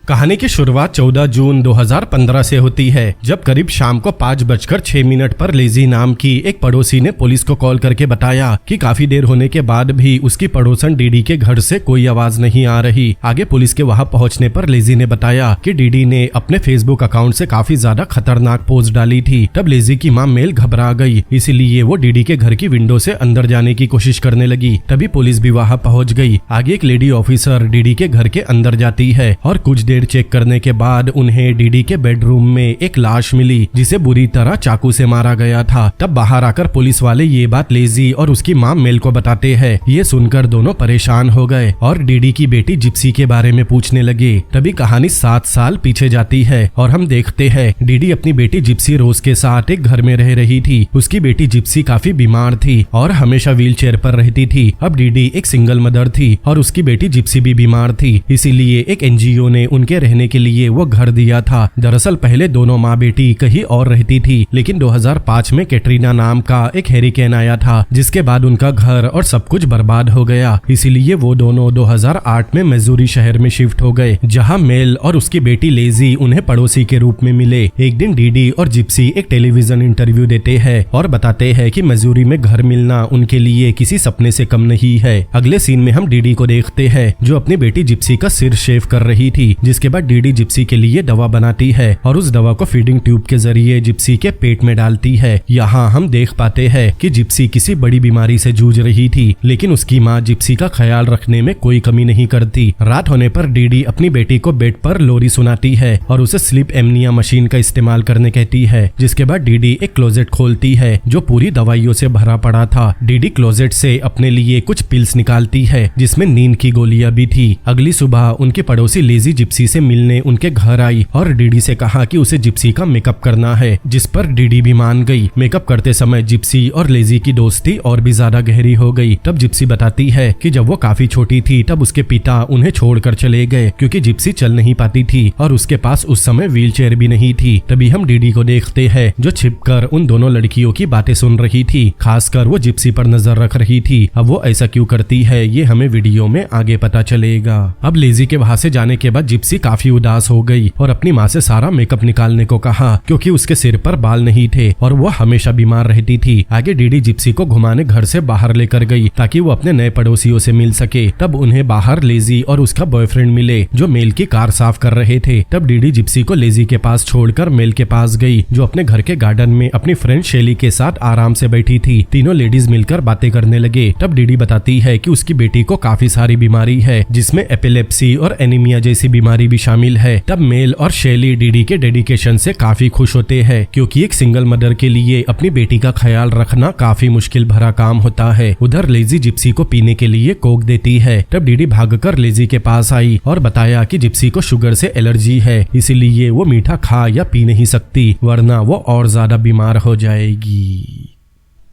कहानी की शुरुआत 14 जून 2015 से होती है, जब करीब शाम को 5:06 पर लेजी नाम की एक पड़ोसी ने पुलिस को कॉल करके बताया कि काफी देर होने के बाद भी उसकी पड़ोसन डीडी के घर से कोई आवाज नहीं आ रही। आगे पुलिस के वहां पहुंचने पर लेजी ने बताया कि डीडी ने अपने फेसबुक अकाउंट से काफी ज्यादा खतरनाक पोस्ट डाली थी। तब लेजी की मां मेल घबरा गई, इसीलिए वो डीडी के घर की विंडो से अंदर जाने की कोशिश करने लगी। तभी पुलिस भी वहां पहुंच गई। आगे एक लेडी ऑफिसर डीडी के घर के अंदर जाती है और कुछ देर चेक करने के बाद उन्हें डीडी के बेडरूम में एक लाश मिली, जिसे बुरी तरह चाकू से मारा गया था। तब बाहर आकर पुलिस वाले ये बात लेजी और उसकी मां मेल को बताते हैं। ये सुनकर दोनों परेशान हो गए और डीडी की बेटी जिप्सी के बारे में पूछने लगे। तभी कहानी 7 साल पीछे जाती है और हम देखते हैं डीडी अपनी बेटी जिप्सी रोज के साथ एक घर में रह रही थी। उसकी बेटी जिप्सी काफी बीमार थी और हमेशा व्हील चेयर पर रहती थी। अब डीडी एक सिंगल मदर थी और उसकी बेटी जिप्सी भी बीमार थी, इसीलिए एक एनजीओ ने उनके रहने के लिए वो घर दिया था। दरअसल पहले दोनों माँ बेटी कहीं और रहती थी, लेकिन 2005 में कैटरीना नाम का एक हैरिकेन आया था, जिसके बाद उनका घर और सब कुछ बर्बाद हो गया। इसीलिए वो दोनों 2008 में मिजूरी शहर में शिफ्ट हो गए, जहाँ मेल और उसकी बेटी लेजी उन्हें पड़ोसी के रूप में मिले। एक दिन डीडी और जिप्सी एक टेलीविजन इंटरव्यू देते हैं और बताते हैं कि मिजूरी में घर मिलना उनके लिए किसी सपने से कम नहीं है। अगले सीन में हम डीडी को देखते हैं जो अपनी बेटी जिप्सी का सिर शेव कर रही थी, जिसके बाद डीडी जिप्सी के लिए दवा बनाती है और उस दवा को फीडिंग ट्यूब के जरिए जिप्सी के पेट में डालती है। यहाँ हम देख पाते हैं कि जिप्सी किसी बड़ी बीमारी से जूझ रही थी, लेकिन उसकी माँ जिप्सी का ख्याल रखने में कोई कमी नहीं करती। रात होने पर डीडी अपनी बेटी को बेड पर लोरी सुनाती है और उसे स्लीप एमनिया मशीन का इस्तेमाल करने कहती है। जिसके बाद डीडी एक क्लोजेट खोलती है जो पूरी दवाइयों से भरा पड़ा था। डीडी क्लोजेट से अपने लिए कुछ पिल्स निकालती है, जिसमें नींद की गोलियां भी थी। अगली सुबह उनकी पड़ोसी लेजी जिप्सी से मिलने उनके घर आई और डीडी से कहा कि उसे जिप्सी का मेकअप करना है, जिस पर डीडी भी मान गई। मेकअप करते समय जिप्सी और लेजी की दोस्ती और भी ज्यादा गहरी हो गई। तब जिप्सी बताती है कि जब वो काफी छोटी थी तब उसके पिता उन्हें छोड़कर चले गए, क्योंकि जिप्सी चल नहीं पाती थी और उसके पास उस समय व्हील चेयर भी नहीं थी। तभी हम डीडी को देखते हैं जो छिपकर उन दोनों लड़कियों की बातें सुन रही थी, खासकर वो जिप्सी पर नजर रख रही थी। अब वो ऐसा क्यों करती है ये हमें वीडियो में आगे पता चलेगा। अब लेजी के वहां से जाने के बाद जिप्सी काफी उदास हो गई और अपनी माँ से सारा मेकअप निकालने को कहा, क्योंकि उसके सिर पर बाल नहीं थे और वो हमेशा बीमार रहती थी। आगे डीडी जिप्सी को घुमाने घर से बाहर लेकर गई ताकि वो अपने नए पड़ोसियों से मिल सके। तब उन्हें बाहर लेजी और उसका बॉयफ्रेंड मिले जो मेल की कार साफ कर रहे थे। तब डीडी जिप्सी को लेजी के पास छोड़कर मेल के पास गई, जो अपने घर के गार्डन में अपनी फ्रेंड शेली के साथ आराम से बैठी थी। तीनों लेडीज मिलकर बातें करने लगे। तब डीडी बताती है कि उसकी बेटी को काफी सारी बीमारी है, जिसमें एपिलेप्सी और एनीमिया जैसी बीमारी भी शामिल है। तब मेल और शैली डीडी के डेडिकेशन से काफी खुश होते हैं, क्योंकि एक सिंगल मदर के लिए अपनी बेटी का ख्याल रखना काफी मुश्किल भरा काम होता है। उधर लेजी जिप्सी को पीने के लिए कोक देती है। तब डीडी भागकर लेजी के पास आई और बताया कि जिप्सी को शुगर से एलर्जी है, इसीलिए वो मीठा खा या पी नहीं सकती, वरना वो और ज्यादा बीमार हो जाएगी।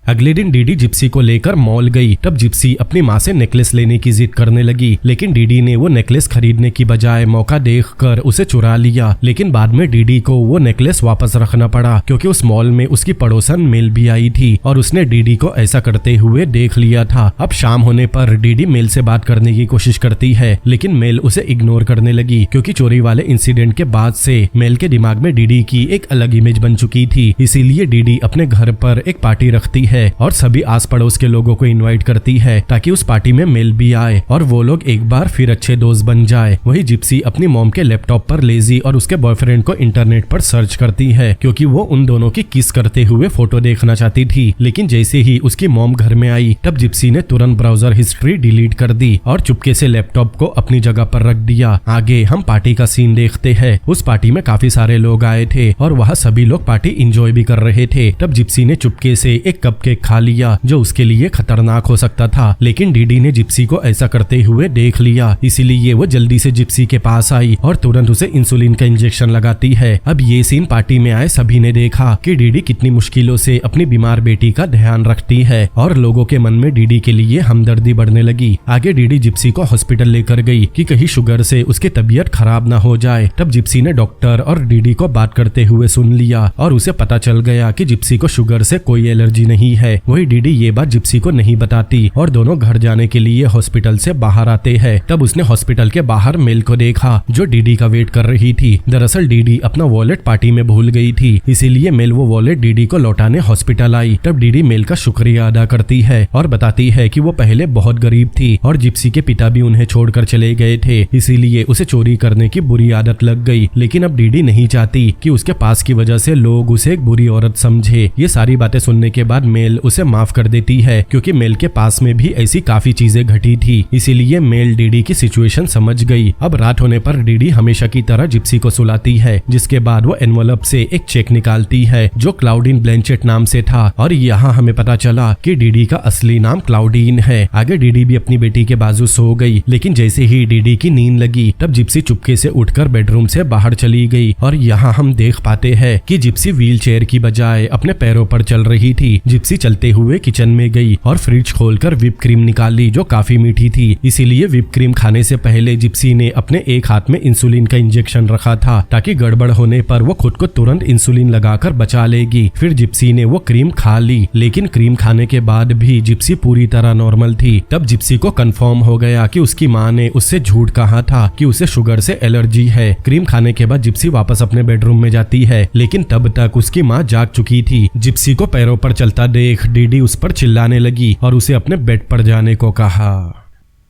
अगले दिन डीडी जिप्सी को लेकर मॉल गई। तब जिप्सी अपनी माँ से नेकलेस लेने की जिद करने लगी, लेकिन डीडी ने वो नेकलेस खरीदने की बजाय मौका देखकर उसे चुरा लिया। लेकिन बाद में डीडी को वो नेकलेस वापस रखना पड़ा, क्योंकि उस मॉल में उसकी पड़ोसन मेल भी आई थी और उसने डीडी को ऐसा करते हुए देख लिया था। अब शाम होने पर डीडी मेल से बात करने की कोशिश करती है, लेकिन मेल उसे इग्नोर करने लगी, क्योंकि चोरी वाले इंसिडेंट के बाद से मेल के दिमाग में डीडी की एक अलग इमेज बन चुकी थी। इसीलिए डीडी अपने घर पर एक पार्टी रखती है और सभी आस पड़ोस के लोगों को इनवाइट करती है, ताकि उस पार्टी में मेल भी आए और वो लोग एक बार फिर अच्छे दोस्त बन जाए। वही जिप्सी अपनी मॉम के लैपटॉप पर लेजी और उसके बॉयफ्रेंड को इंटरनेट पर सर्च करती है, क्योंकि वो उन दोनों की किस करते हुए फोटो देखना चाहती थी। लेकिन जैसे ही उसकी मॉम घर में आई, तब जिप्सी ने तुरंत ब्राउजर हिस्ट्री डिलीट कर दी और चुपके से लैपटॉप को अपनी जगह पर रख दिया। आगे हम पार्टी का सीन देखते हैं। उस पार्टी में काफी सारे लोग आए थे और वहाँ सभी लोग पार्टी इंजॉय भी कर रहे थे। तब जिप्सी ने चुपके से एक कपकेक खा लिया, जो उसके लिए खतरनाक हो सकता था, लेकिन डीडी ने जिप्सी को ऐसा करते हुए देख लिया, इसीलिए वो जल्दी से जिप्सी के पास आई और तुरंत उसे इंसुलिन का इंजेक्शन लगाती है। अब ये सीन पार्टी में आए सभी ने देखा कि डीडी कितनी मुश्किलों से अपनी बीमार बेटी का ध्यान रखती है और लोगों के मन में डीडी के लिए हमदर्दी बढ़ने लगी। आगे डीडी जिप्सी को हॉस्पिटल लेकर गई कि कहीं शुगर से उसकी तबीयत खराब ना हो जाए। तब जिप्सी ने डॉक्टर और डीडी को बात करते हुए सुन लिया और उसे पता चल गया कि जिप्सी को शुगर से कोई एलर्जी नहीं नहीं है। वही डीडी ये बात जिप्सी को नहीं बताती और दोनों घर जाने के लिए हॉस्पिटल से बाहर आते हैं। तब उसने हॉस्पिटल के बाहर मेल को देखा जो डीडी का वेट कर रही थी। दरअसल डीडी अपना वॉलेट पार्टी में भूल गई थी, इसीलिए मेल वो वॉलेट डीडी को लौटाने हॉस्पिटल आई। तब डीडी मेल का शुक्रिया अदा करती है और बताती है कि वो पहले बहुत गरीब थी और जिप्सी के पिता भी उन्हें छोड़कर चले गए थे, इसीलिए उसे चोरी करने की बुरी आदत लग गई। लेकिन अब डीडी नहीं चाहती कि उसके पास की वजह से लोग उसे एक बुरी औरत समझे। ये सारी बातें सुनने के बाद मेल उसे माफ कर देती है, क्योंकि मेल के पास में भी ऐसी काफी चीजें घटी थी, इसीलिए मेल डीडी की सिचुएशन समझ गई। अब रात होने पर डीडी हमेशा की तरह जिप्सी को सुलाती है, जिसके बाद वो एनवलप से एक चेक निकालती है जो क्लाउडीन ब्लैंचेट नाम से था। और यहाँ हमें पता चला कि डीडी का असली नाम क्लाउडीन है। आगे डीडी भी अपनी बेटी के बाजू सो गई, लेकिन जैसे ही डीडी की नींद लगी तब जिप्सी चुपके से उठकर बेडरूम से बाहर चली गई। और यहाँ हम देख पाते हैं कि जिप्सी व्हील चेयर की बजाय अपने पैरों पर चल रही थी। जिप्सी चलते हुए किचन में गई और फ्रिज खोलकर व्हिप क्रीम निकाली जो काफी मीठी थी, इसीलिए व्हिप क्रीम खाने से पहले जिप्सी ने अपने एक हाथ में इंसुलिन का इंजेक्शन रखा था ताकि गड़बड़ होने पर वो खुद को तुरंत इंसुलिन लगाकर बचा लेगी। फिर जिप्सी ने वो क्रीम खा ली, लेकिन क्रीम खाने के बाद भी जिप्सी पूरी तरह नॉर्मल थी। तब जिप्सी को कंफर्म हो गया कि उसकी माँ ने उससे झूठ कहा था कि उसे शुगर से एलर्जी है। क्रीम खाने के बाद जिप्सी वापस अपने बेडरूम में जाती है, लेकिन तब तक उसकी माँ जाग चुकी थी। जिप्सी को पैरों पर चलता देख डीडी उस पर चिल्लाने लगी और उसे अपने बेड पर जाने को कहा।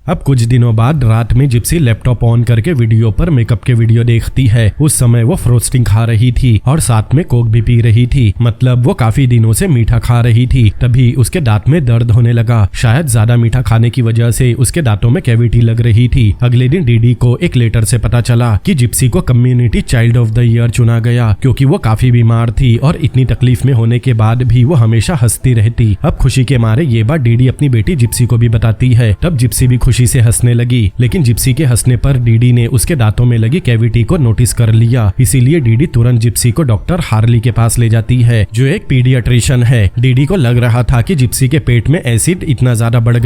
अब कुछ दिनों बाद रात में जिप्सी लैपटॉप ऑन करके वीडियो पर मेकअप के वीडियो देखती है। उस समय वो फ्रोस्टिंग खा रही थी और साथ में कोक भी पी रही थी, मतलब वो काफी दिनों से मीठा खा रही थी। तभी उसके दांत में दर्द होने लगा, शायद ज्यादा मीठा खाने की वजह से उसके दांतों में कैविटी लग रही थी। अगले दिन डीडी को एक लेटर से पता चला कि जिप्सी को community child of the year चुना गया, क्योंकि वो काफी बीमार थी और इतनी तकलीफ में होने के बाद भी वो हमेशा हंसती रहती। अब खुशी के मारे ये बात डीडी अपनी बेटी जिप्सी को भी बताती है। तब जिप्सी भी खुशी से हंसने लगी, लेकिन जिप्सी के हंसने पर डीडी ने उसके दांतों में लगी कैविटी को नोटिस कर लिया, इसीलिए डीडी तुरंत जिप्सी को डॉक्टर हार्ली के पास ले जाती है जो एक पीडियाट्रिशियन है। डीडी को लग रहा था कि जिप्सी के पेट में एसिड इतना ज्यादा बढ़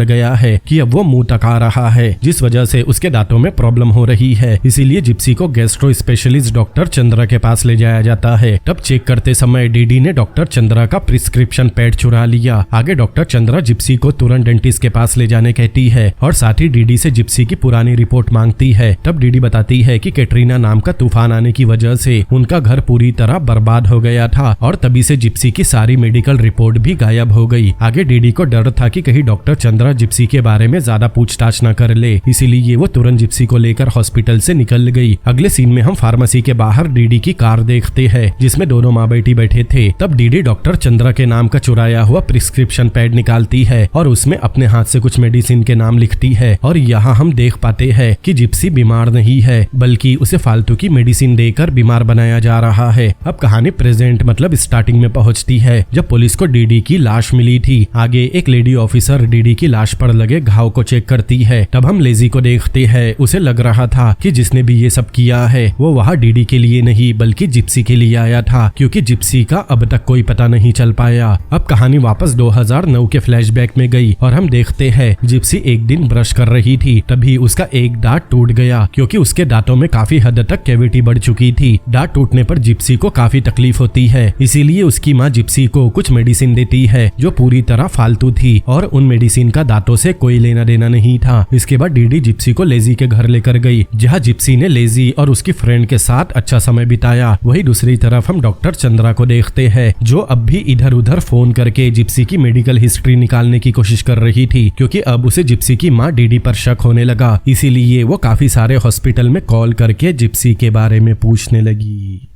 गया है कि अब वो मुंह तका रहा है, जिस वजह से उसके दांतों में प्रॉब्लम हो रही है। इसीलिए जिप्सी को गैस्ट्रो स्पेशलिस्ट डॉक्टर चंद्रा के पास ले जाया जाता है। तब चेक करते समय डीडी ने डॉक्टर चंद्रा का प्रिस्क्रिप्शन पैड चुरा लिया। आगे डॉक्टर चंद्रा जिप्सी को तुरंत डेंटिस्ट के पास ले जाने कहती है और साथ ही डीडी से जिप्सी की पुरानी रिपोर्ट मांगती है। तब डीडी बताती है कि कैटरीना नाम का तूफान आने की वजह से उनका घर पूरी तरह बर्बाद हो गया था और तभी से जिप्सी की सारी मेडिकल रिपोर्ट भी गायब हो गई। आगे डीडी को डर था कि कहीं डॉक्टर चंद्रा जिप्सी के बारे में ज्यादा पूछताछ न कर ले, इसीलिए वो तुरंत जिप्सी को लेकर हॉस्पिटल से निकल गई। अगले सीन में हम फार्मेसी के बाहर डीडी की कार देखते हैं जिसमें दोनों माँ बेटी बैठे थे। तब डीडी डॉक्टर चंद्रा के नाम का चुराया हुआ प्रिस्क्रिप्शन पैड निकालती है और उसमें अपने हाथ से कुछ मेडिसिन के नाम लिखती है। और यहाँ हम देख पाते हैं कि जिप्सी बीमार नहीं है, बल्कि उसे फालतू की मेडिसिन देकर बीमार बनाया जा रहा है। अब कहानी प्रेजेंट मतलब स्टार्टिंग में पहुँचती है जब पुलिस को डीडी की लाश मिली थी। आगे एक लेडी ऑफिसर डीडी की लाश पर लगे घाव को चेक करती है। तब हम लेजी को देखते हैं, उसे लग रहा था कि जिसने भी ये सब किया है वो वहाँ डीडी के लिए नहीं बल्कि जिप्सी के लिए आया था, क्योंकि जिप्सी का अब तक कोई पता नहीं चल पाया। अब कहानी वापस 2009 के फ्लैशबैक में गई और हम देखते हैं जिप्सी एक दिन ब्रश कर रही थी, तभी उसका एक दांत टूट गया क्योंकि उसके दांतों में काफी हद तक कैविटी बढ़ चुकी थी। दांत टूटने पर जिप्सी को काफी तकलीफ होती है, इसीलिए उसकी माँ जिप्सी को कुछ मेडिसिन देती है जो पूरी तरह फालतू थी और उन मेडिसिन का दांतों से कोई लेना देना नहीं था। इसके बाद डीडी जिप्सी को लेजी के घर लेकर गई, जहाँ जिप्सी ने लेजी और उसकी फ्रेंड के साथ अच्छा समय बिताया। वही दूसरी तरफ हम डॉक्टर चंद्रा को देखते हैं जो अब भी इधर उधर फोन करके जिप्सी की मेडिकल हिस्ट्री निकालने की कोशिश कर रही थी, क्योंकि अब उसे जिप्सी की माँ डीडी पर शक होने लगा। इसीलिए वो काफी सारे हॉस्पिटल में कॉल करके जिप्सी के बारे में पूछने लगी।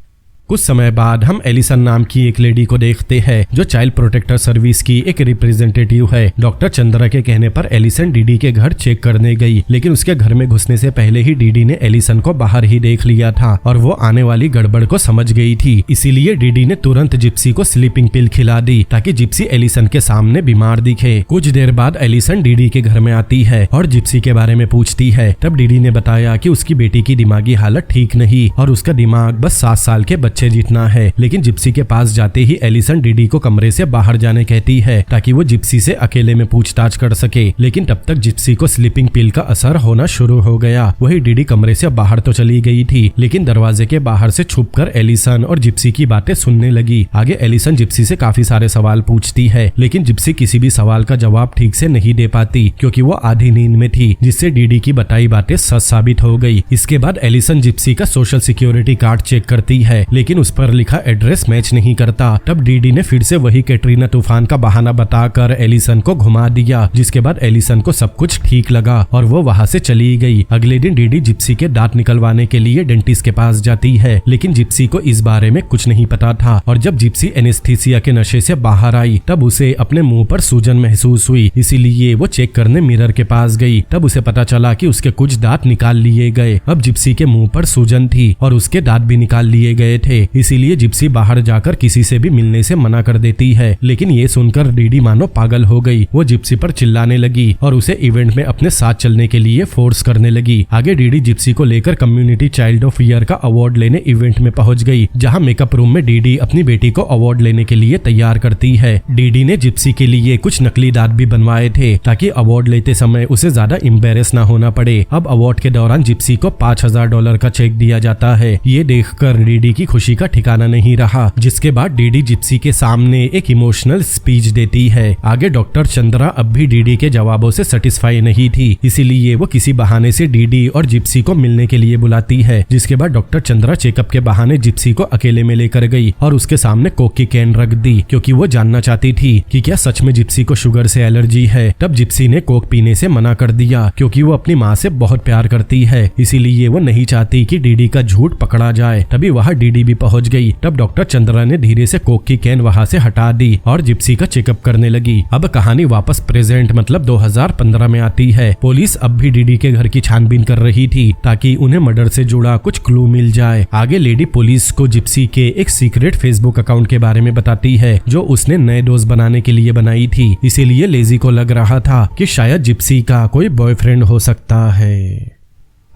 कुछ समय बाद हम एलिसन नाम की एक लेडी को देखते हैं जो चाइल्ड प्रोटेक्टर सर्विस की एक रिप्रेजेंटेटिव है। डॉक्टर चंद्रा के कहने पर एलिसन डीडी के घर चेक करने गई, लेकिन उसके घर में घुसने से पहले ही डीडी ने एलिसन को बाहर ही देख लिया था और वो आने वाली गड़बड़ को समझ गई थी। इसीलिए डीडी ने तुरंत जिप्सी को स्लीपिंग पिल खिला दी ताकि जिप्सी एलिसन के सामने बीमार दिखे। कुछ देर बाद एलिसन डीडी के घर में आती है और जिप्सी के बारे में पूछती है। तब डीडी ने बताया कि उसकी बेटी की दिमागी हालत ठीक नहीं और उसका दिमाग बस 7 साल के अच्छे जीतना है। लेकिन जिप्सी के पास जाते ही एलिसन डीडी को कमरे से बाहर जाने कहती है ताकि वो जिप्सी से अकेले में पूछताछ कर सके। लेकिन तब तक जिप्सी को स्लीपिंग पिल का असर होना शुरू हो गया। वही डीडी कमरे से बाहर तो चली गई थी, लेकिन दरवाजे के बाहर से छुपकर एलिसन और जिप्सी की बातें सुनने लगी। आगे एलिसन जिप्सी से काफी सारे सवाल पूछती है, लेकिन जिप्सी किसी भी सवाल का जवाब ठीक से नहीं दे पाती क्योंकि वो आधी नींद में थी, जिससे डीडी की बताई बातें सच साबित हो गई। इसके बाद एलिसन जिप्सी का सोशल सिक्योरिटी कार्ड चेक करती है, लेकिन उस पर लिखा एड्रेस मैच नहीं करता। तब डीडी ने फिर से वही कैटरीना तूफान का बहाना बताकर एलिसन को घुमा दिया, जिसके बाद एलिसन को सब कुछ ठीक लगा और वो वहाँ से चली गई। अगले दिन डीडी जिप्सी के दांत निकलवाने के लिए डेंटिस्ट के पास जाती है, लेकिन जिप्सी को इस बारे में कुछ नहीं पता था। और जब जिप्सी एनेस्थीसिया के नशे से बाहर आई तब उसे अपने मुंह पर सूजन महसूस हुई, इसीलिए वो चेक करने मिरर के पास गई। तब उसे पता चला कि उसके कुछ दांत निकाल लिए गए। अब जिप्सी के मुंह पर सूजन थी और उसके दांत भी निकाल लिए गए थे, इसीलिए जिप्सी बाहर जाकर किसी से भी मिलने से मना कर देती है। लेकिन ये सुनकर डीडी मानो पागल हो गई। वो जिप्सी पर चिल्लाने लगी और उसे इवेंट में अपने साथ चलने के लिए फोर्स करने लगी। आगे डीडी जिप्सी को लेकर कम्युनिटी चाइल्ड ऑफ ईयर का अवार्ड लेने इवेंट में पहुंच गई, जहां मेकअप रूम में डीडी अपनी बेटी को अवार्ड लेने के लिए तैयार करती है। डीडी ने जिप्सी के लिए कुछ नकली दांत भी बनवाए थे ताकि अवार्ड लेते समय उसे ज्यादा एम्बेरस ना होना पड़े। अब अवार्ड के दौरान जिप्सी को $5000 का चेक दिया जाता है। ये देखकर डीडी की खुशी का ठिकाना नहीं रहा, जिसके बाद डीडी जिप्सी के सामने एक इमोशनल स्पीच देती है। आगे डॉक्टर चंद्रा अब भी डीडी के जवाबों से सेटिस्फाई नहीं थी, इसीलिए वो किसी बहाने से डीडी और जिप्सी को मिलने के लिए बुलाती है। जिसके बाद डॉक्टर चंद्रा चेकअप के बहाने जिप्सी को अकेले में लेकर गई और उसके सामने कोक की कैन रख दी, क्योंकि वो जानना चाहती थी कि क्या सच में जिप्सी को शुगर से एलर्जी है। तब जिप्सी ने कोक पीने से मना कर दिया, क्योंकि वो अपनी माँ से बहुत प्यार करती है, इसीलिए वो नहीं चाहती कि डीडी का झूठ पकड़ा जाए। तभी वहाँ डीडी भी पहुँच गई। तब डॉक्टर चंद्रा ने धीरे से कोक की कैन वहाँ से हटा दी और जिप्सी का चेकअप करने लगी। अब कहानी वापस प्रेजेंट मतलब 2015 में आती है। पुलिस अब भी डीडी के घर की छानबीन कर रही थी ताकि उन्हें मर्डर से जुड़ा कुछ क्लू मिल जाए। आगे लेडी पुलिस को जिप्सी के एक सीक्रेट फेसबुक अकाउंट के बारे में बताती है, जो उसने नए दोस्त बनाने के लिए बनाई थी। इसीलिए लेजी को लग रहा था कि शायद जिप्सी का कोई बॉयफ्रेंड हो सकता है।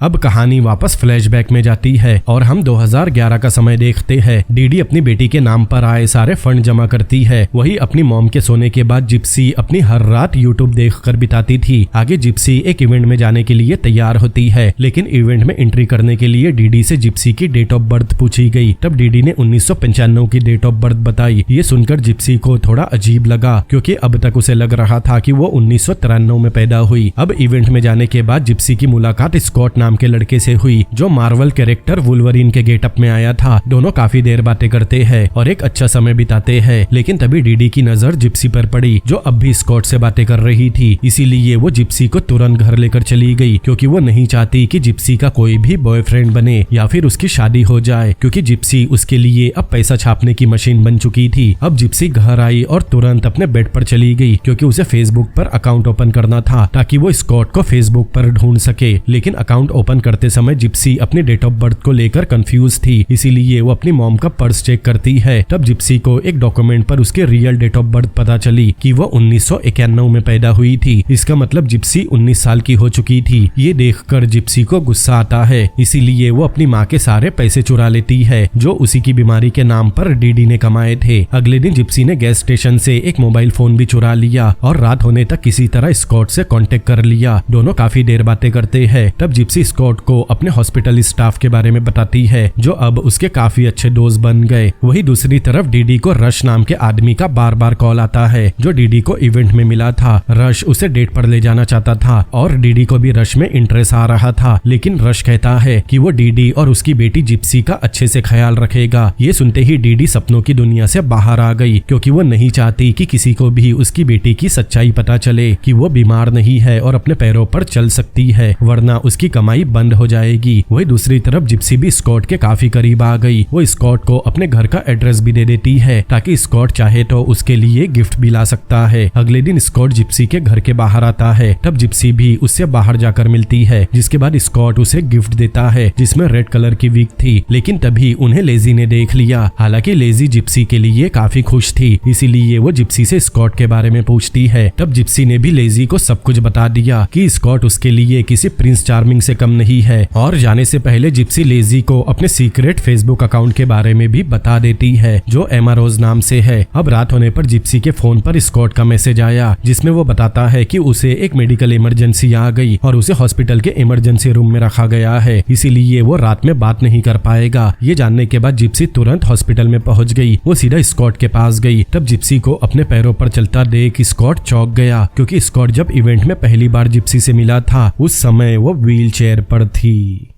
अब कहानी वापस फ्लैशबैक में जाती है और हम 2011 का समय देखते हैं। डीडी अपनी बेटी के नाम पर आए सारे फंड जमा करती है। वही अपनी मॉम के सोने के बाद जिप्सी अपनी हर रात यूट्यूब देखकर बिताती थी। आगे जिप्सी एक इवेंट में जाने के लिए तैयार होती है, लेकिन इवेंट में एंट्री करने के लिए डीडी से जिप्सी की डेट ऑफ बर्थ पूछी गई। तब डीडी ने 1995 की डेट ऑफ बर्थ बताई। ये सुनकर जिप्सी को थोड़ा अजीब लगा, क्योंकि अब तक उसे लग रहा था कि वो 1993 में पैदा हुई। अब इवेंट में जाने के बाद जिप्सी की मुलाकात स्कॉट नाम के लड़के से हुई, जो मार्वल कैरेक्टर वुल्वरीन के गेटअप में आया था। दोनों काफी देर बातें करते हैं और एक अच्छा समय बिताते हैं। लेकिन तभी डीडी की नजर जिप्सी पर पड़ी, जो अब भी स्कॉट से बातें कर रही थी। इसीलिए वो जिप्सी को तुरंत घर लेकर चली गई, क्योंकि वो नहीं चाहती कि जिप्सी का कोई भी बॉयफ्रेंड बने या फिर उसकी शादी हो जाए, क्योंकि जिप्सी उसके लिए अब पैसा छापने की मशीन बन चुकी थी। अब जिप्सी घर आई और तुरंत अपने बेड पर चली गई, क्योंकि उसे फेसबुक पर अकाउंट ओपन करना था ताकि वो स्कॉट को फेसबुक पर ढूंढ सके। लेकिन अकाउंट ओपन करते समय जिप्सी अपनी डेट ऑफ बर्थ को लेकर कंफ्यूज थी, इसीलिए वो अपनी मॉम का पर्स चेक करती है। तब जिप्सी को एक डॉक्यूमेंट पर उसके रियल डेट ऑफ बर्थ पता चली कि वो 1991 में पैदा हुई थी। इसका मतलब जिप्सी 19 साल की हो चुकी थी। ये देखकर जिप्सी को गुस्सा आता है, इसीलिए वो अपनी माँ के सारे पैसे चुरा लेती है, जो उसी की बीमारी के नाम पर डीडी ने कमाए थे। अगले दिन जिप्सी ने गैस स्टेशन से एक मोबाइल फोन भी चुरा लिया और रात होने तक किसी तरह स्कॉट से कांटेक्ट कर लिया। दोनों काफी देर बातें करते हैं। तब जिप्सी स्कॉट को अपने हॉस्पिटल स्टाफ के बारे में बताती है, जो अब उसके काफी अच्छे दोस्त बन गए। वही दूसरी तरफ डीडी को रश नाम के आदमी का बार बार कॉल आता है, जो डीडी को इवेंट में मिला था। रश उसे डेट पर ले जाना चाहता था और डीडी को भी रश में इंटरेस्ट आ रहा था, लेकिन रश कहता है कि वो डीडी और उसकी बेटी जिप्सी का अच्छे से ख्याल रखेगा। ये सुनते ही डीडी सपनों की दुनिया से बाहर आ गई, क्योंकि वो नहीं चाहती कि किसी को भी उसकी बेटी की सच्चाई पता चले कि वो बीमार नहीं है और अपने पैरों पर चल सकती है, वरना उसकी कमाई बंद हो जाएगी। वही दूसरी तरफ जिप्सी भी स्कॉट के काफी करीब आ गई। वो स्कॉट को अपने घर का एड्रेस भी दे देती है, ताकि स्कॉट चाहे तो उसके लिए गिफ्ट भी ला सकता है। अगले दिन स्कॉट जिप्सी के घर के बाहर आता है। तब जिप्सी भी उससे बाहर जाकर मिलती है, जिसके बाद स्कॉट उसे गिफ्ट देता है, जिसमें रेड कलर की विग थी। लेकिन तभी उन्हें लेजी ने देख लिया। हालांकि लेजी जिप्सी के लिए काफी खुश थी, इसीलिए वो जिप्सी से स्कॉट के बारे में पूछती है। तब जिप्सी ने भी लेजी को सब कुछ बता दिया कि स्कॉट उसके लिए किसी प्रिंस चार्मिंग से कम कम नहीं है। और जाने से पहले जिप्सी लेजी को अपने सीक्रेट फेसबुक अकाउंट के बारे में भी बता देती है, जो एमा रोज नाम से है। अब रात होने पर जिप्सी के फोन पर स्कॉट का मैसेज आया, जिसमें वो बताता है कि उसे एक मेडिकल इमरजेंसी आ गई और उसे हॉस्पिटल के इमरजेंसी रूम में रखा गया है, इसीलिए वो रात में बात नहीं कर पाएगा। ये जानने के बाद जिप्सी तुरंत हॉस्पिटल में पहुंच गई। वो सीधा स्कॉट के पास गई। तब जिप्सी को अपने पैरों पर चलता देख स्कॉट चौंक गया, क्योंकि स्कॉट जब इवेंट में पहली बार जिप्सी से मिला था उस समय वो व्हील चेयर पर थी।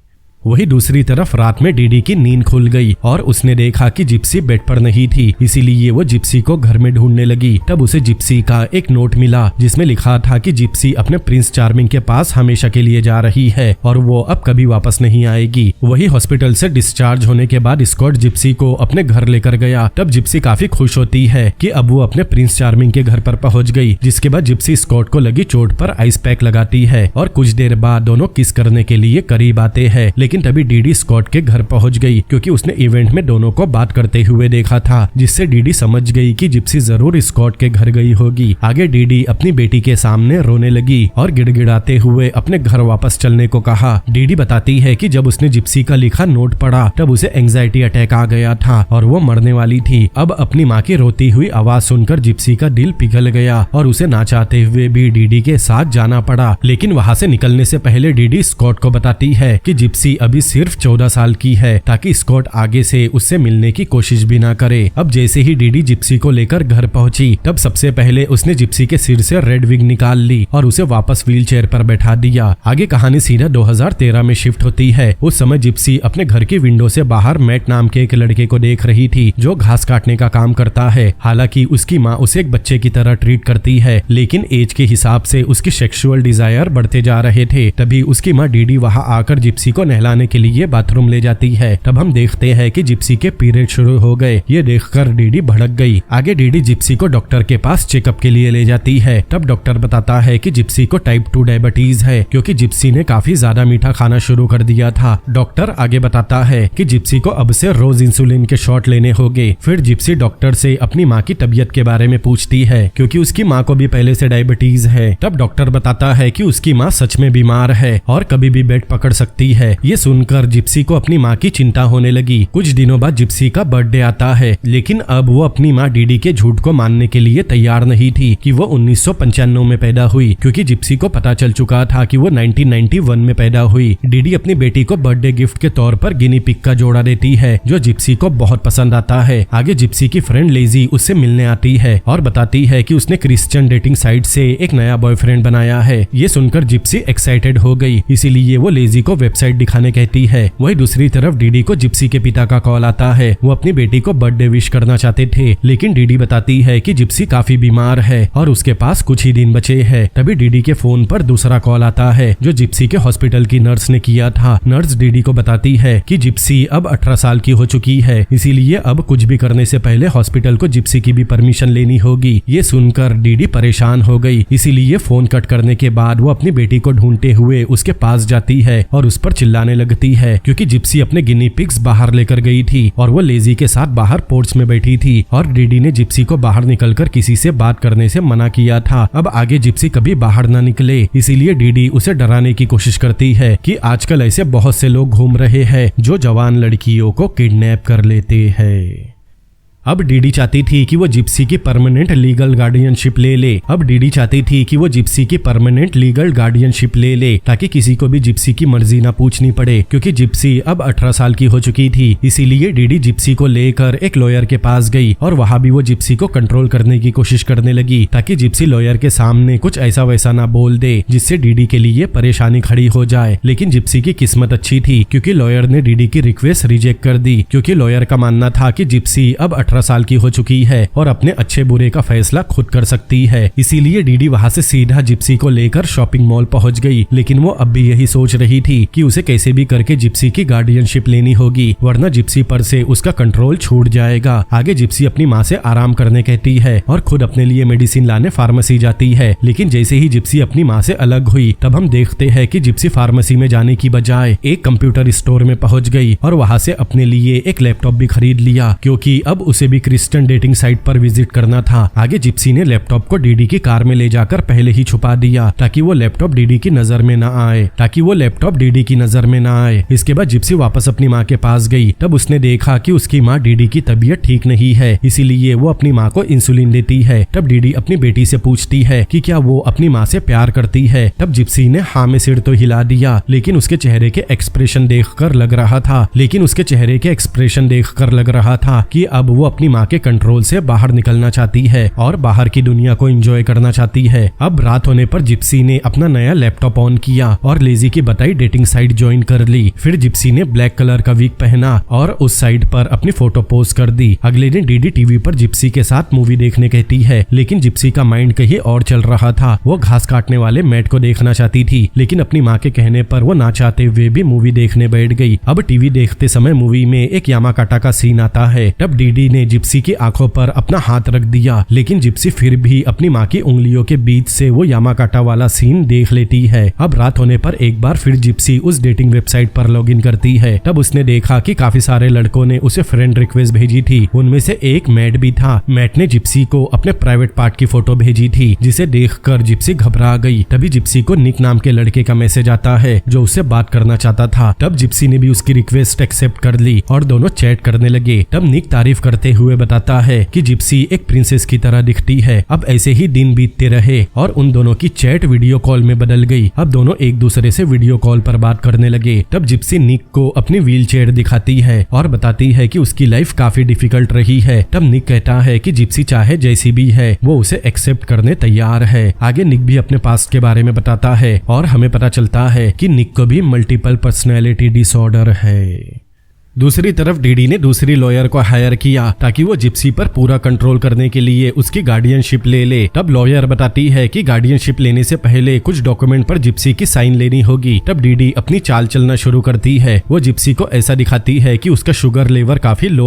वही दूसरी तरफ रात में डीडी की नींद खुल गई और उसने देखा कि जिप्सी बेड पर नहीं थी, इसीलिए वो जिप्सी को घर में ढूंढने लगी। तब उसे जिप्सी का एक नोट मिला, जिसमें लिखा था कि जिप्सी अपने प्रिंस चार्मिंग के पास हमेशा के लिए जा रही है और वो अब कभी वापस नहीं आएगी। वही हॉस्पिटल से डिस्चार्ज होने के बाद स्कॉट जिप्सी को अपने घर लेकर गया। तब जिप्सी काफी खुश होती है कि अब वो अपने प्रिंस चार्मिंग के घर पर पहुंच गई, जिसके बाद जिप्सी स्कॉट को लगी चोट पर आइस पैक लगाती है और कुछ देर बाद दोनों किस करने के लिए करीब आते हैं। लेकिन तभी डीडी स्कॉट के घर पहुंच गई, क्योंकि उसने इवेंट में दोनों को बात करते हुए देखा था, जिससे डीडी समझ गई कि जिप्सी जरूर स्कॉट के घर गई होगी। आगे डीडी अपनी बेटी के सामने रोने लगी और गिड़गिड़ाते हुए अपने घर वापस चलने को कहा। डीडी बताती है कि जब उसने जिप्सी का लिखा नोट पढ़ा तब उसे एंजाइटी अटैक आ गया था और वो मरने वाली थी। अब अपनी माँ की रोती हुई आवाज सुनकर जिप्सी का दिल पिघल गया और उसे ना चाहते हुए भी डीडी के साथ जाना पड़ा। लेकिन वहाँ से निकलने से पहले डीडी स्कॉट को बताती है कि जिप्सी अभी सिर्फ 14 साल की है, ताकि स्कॉट आगे से उससे मिलने की कोशिश भी ना करे। अब जैसे ही डीडी जिप्सी को लेकर घर पहुंची, तब सबसे पहले उसने जिप्सी के सिर से रेड विग निकाल ली और उसे वापस व्हील चेयर पर बैठा दिया। आगे कहानी सीधा 2013 में शिफ्ट होती है। उस समय जिप्सी अपने घर की विंडो से बाहर मैट नाम के एक लड़के को देख रही थी, जो घास काटने का काम करता है। हालांकि उसकी माँ उसे एक बच्चे की तरह ट्रीट करती है, लेकिन एज के हिसाब से उसकी सेक्सुअल डिजायर बढ़ते जा रहे थे। तभी उसकी माँ डीडी वहाँ आकर जिप्सी को नहलाने के लिए बाथरूम ले जाती है। तब हम देखते हैं कि जिप्सी के पीरियड शुरू हो गए। ये देखकर डीडी भड़क गई। आगे डीडी जिप्सी को डॉक्टर के पास चेकअप के लिए ले जाती है। तब डॉक्टर बताता है कि जिप्सी को टाइप 2 डायबिटीज है, क्योंकि जिप्सी ने काफी ज्यादा मीठा खाना शुरू कर दिया था। डॉक्टर आगे बताता है कि जिप्सी को अब से रोज इंसुलिन के शॉट लेने होंगे। फिर जिप्सी डॉक्टर से अपनी माँ की तबीयत के बारे में पूछती है, क्योंकि उसकी माँ को भी पहले से डायबिटीज है। तब डॉक्टर बताता है कि उसकी माँ सच में बीमार है और कभी भी बेड पकड़ सकती है। ये सुनकर जिप्सी को अपनी माँ की चिंता होने लगी। कुछ दिनों बाद जिप्सी का बर्थडे आता है, लेकिन अब वो अपनी माँ डीडी के झूठ को मानने के लिए तैयार नहीं थी कि वो 1995 में पैदा हुई, क्योंकि जिप्सी को पता चल चुका था कि वो 1991 में पैदा हुई। डीडी अपनी बेटी को बर्थडे गिफ्ट के तौर पर गिनी पिग का जोड़ा देती है, जो जिप्सी को बहुत पसंद आता है। आगे जिप्सी की फ्रेंड लेजी उससे मिलने आती है और बताती है कि उसने क्रिश्चियन डेटिंग साइट से एक नया बॉयफ्रेंड बनाया है। ये सुनकर जिप्सी एक्साइटेड हो गई, इसीलिए वो लेजी को वेबसाइट दिखाने कहती है। वही दूसरी तरफ डीडी को जिप्सी के पिता का कॉल आता है। वो अपनी बेटी को बर्थडे विश करना चाहते थे, लेकिन डीडी बताती है कि जिप्सी काफी बीमार है और उसके पास कुछ ही दिन बचे हैं। तभी डीडी के फोन पर दूसरा कॉल आता है, जो जिप्सी के हॉस्पिटल की नर्स ने किया था। नर्स डीडी को बताती है कि जिप्सी अब 18 साल की हो चुकी है, इसीलिए अब कुछ भी करने से पहले हॉस्पिटल को जिप्सी की भी परमिशन लेनी होगी। ये सुनकर डीडी परेशान हो गई, इसीलिए फोन कट करने के बाद वो अपनी बेटी को ढूंढते हुए उसके पास जाती है और उस पर चिल्लाने लगती है, क्योंकि जिप्सी अपने गिनी पिग्स बाहर लेकर गई थी और वो लेजी के साथ बाहर पोर्च में बैठी थी और डीडी ने जिप्सी को बाहर निकलकर किसी से बात करने से मना किया था। अब आगे जिप्सी कभी बाहर ना निकले, इसीलिए डीडी उसे डराने की कोशिश करती है कि आजकल ऐसे बहुत से लोग घूम रहे हैं जो जवान लड़कियों को किडनैप कर लेते हैं। अब डीडी चाहती थी कि वो जिप्सी की परमानेंट लीगल गार्डियनशिप ले ले। ताकि किसी को भी जिप्सी की मर्जी ना पूछनी पड़े, क्योंकि जिप्सी अब 18 साल की हो चुकी थी। इसीलिए डीडी जिप्सी को लेकर एक लॉयर के पास गई और वहाँ भी वो जिप्सी को कंट्रोल करने की कोशिश करने लगी, ताकि जिप्सी लॉयर के सामने कुछ ऐसा वैसा ना बोल दे जिससे डीडी के लिए परेशानी खड़ी हो जाए। लेकिन जिप्सी की किस्मत अच्छी थी, क्योंकि लॉयर ने डीडी की रिक्वेस्ट रिजेक्ट कर दी, क्योंकि लॉयर का मानना था कि जिप्सी अब 18 साल की हो चुकी है और अपने अच्छे बुरे का फैसला खुद कर सकती है। इसीलिए डीडी वहाँ से सीधा जिप्सी को लेकर शॉपिंग मॉल पहुँच गई। लेकिन वो अब भी यही सोच रही थी कि उसे कैसे भी करके जिप्सी की गार्डियनशिप लेनी होगी, वरना जिप्सी पर से उसका कंट्रोल छूट जाएगा। आगे जिप्सी अपनी माँ से आराम करने कहती है और खुद अपने लिए मेडिसिन लाने फार्मेसी जाती है। लेकिन जैसे ही जिप्सी अपनी माँ से अलग हुई, तब हम देखते हैं कि जिप्सी फार्मेसी में जाने की बजाय एक कंप्यूटर स्टोर में पहुँच गई और वहाँ से अपने लिए एक लैपटॉप भी खरीद लिया, क्योंकि अब उसे उसे भी क्रिश्चियन डेटिंग साइट पर विजिट करना था। आगे जिप्सी ने लैपटॉप को डीडी की कार में ले जाकर पहले ही छुपा दिया ताकि वो लैपटॉप डीडी की नजर में न आए। इसके बाद जिप्सी वापस अपनी माँ के पास गई। तब उसने देखा कि उसकी माँ डीडी की तबीयत ठीक नहीं है, इसीलिए वो अपनी माँ को इंसुलिन देती है। तब डीडी अपनी बेटी से पूछती है कि क्या वो अपनी माँ से प्यार करती है। तब जिप्सी ने हाँ में सिर तो हिला दिया, लेकिन उसके चेहरे के एक्सप्रेशन देखकर लग रहा था कि अब वो अपनी माँ के कंट्रोल से बाहर निकलना चाहती है और बाहर की दुनिया को एंजॉय करना चाहती है। अब रात होने पर जिप्सी ने अपना नया लैपटॉप ऑन किया और लेजी की बताई डेटिंग साइट ज्वाइन कर ली। फिर जिप्सी ने ब्लैक कलर का विग पहना और उस साइट पर अपनी फोटो पोस्ट कर दी। अगले दिन डीडी टीवी पर जिप्सी के साथ मूवी देखने कहती है, लेकिन जिप्सी का माइंड कहीं और चल रहा था। वो घास काटने वाले मैट को देखना चाहती थी, लेकिन अपनी माँ के कहने पर वो ना चाहते हुए भी मूवी देखने बैठ गई। अब टीवी देखते समय मूवी में एक यामाकाटा का सीन आता है। तब डीडी ने जिप्सी की आंखों पर अपना हाथ रख दिया, लेकिन जिप्सी फिर भी अपनी माँ की उंगलियों के बीच से वो यामाकाटा वाला सीन देख लेती है। अब रात होने पर एक बार फिर जिप्सी उस डेटिंग वेबसाइट पर लॉगिन करती है। तब उसने देखा कि काफी सारे लड़कों ने उसे फ्रेंड रिक्वेस्ट भेजी थी। उनमें से एक मैट भी था। मैट ने जिप्सी को अपने प्राइवेट पार्ट की फोटो भेजी थी, जिसे देखकर जिप्सी घबरा गई। तभी जिप्सी को निक नाम के लड़के का मैसेज आता है जो उससे बात करना चाहता था। तब जिप्सी ने भी उसकी रिक्वेस्ट एक्सेप्ट कर ली और दोनों चैट करने लगे। तब निक तारीफ करते हुए बताता है कि जिप्सी एक प्रिंसेस की तरह दिखती है। अब ऐसे ही दिन बीतते रहे और उन दोनों की चैट वीडियो कॉल में बदल गई। अब दोनों एक दूसरे से वीडियो कॉल पर बात करने लगे। तब जिप्सी निक को अपनी व्हीलचेयर दिखाती है और बताती है कि उसकी लाइफ काफी डिफिकल्ट रही है। तब निक कहता है कि जिप्सी चाहे जैसी भी है वो उसे एक्सेप्ट करने तैयार है। आगे निक भी अपने पास्ट के बारे में बताता है और हमें पता चलता है कि निक को भी मल्टीपल पर्सनैलिटी डिसऑर्डर है। दूसरी तरफ डीडी ने दूसरी लॉयर को हायर किया ताकि वो जिप्सी पर पूरा कंट्रोल करने के लिए उसकी गार्डियनशिप ले ले। तब लॉयर बताती है कि गार्डियनशिप लेने से पहले कुछ डॉक्यूमेंट पर जिप्सी की साइन लेनी होगी। तब डीडी अपनी चाल चलना शुरू करती है। वो जिप्सी को ऐसा दिखाती है कि उसका शुगर लेवल काफी लो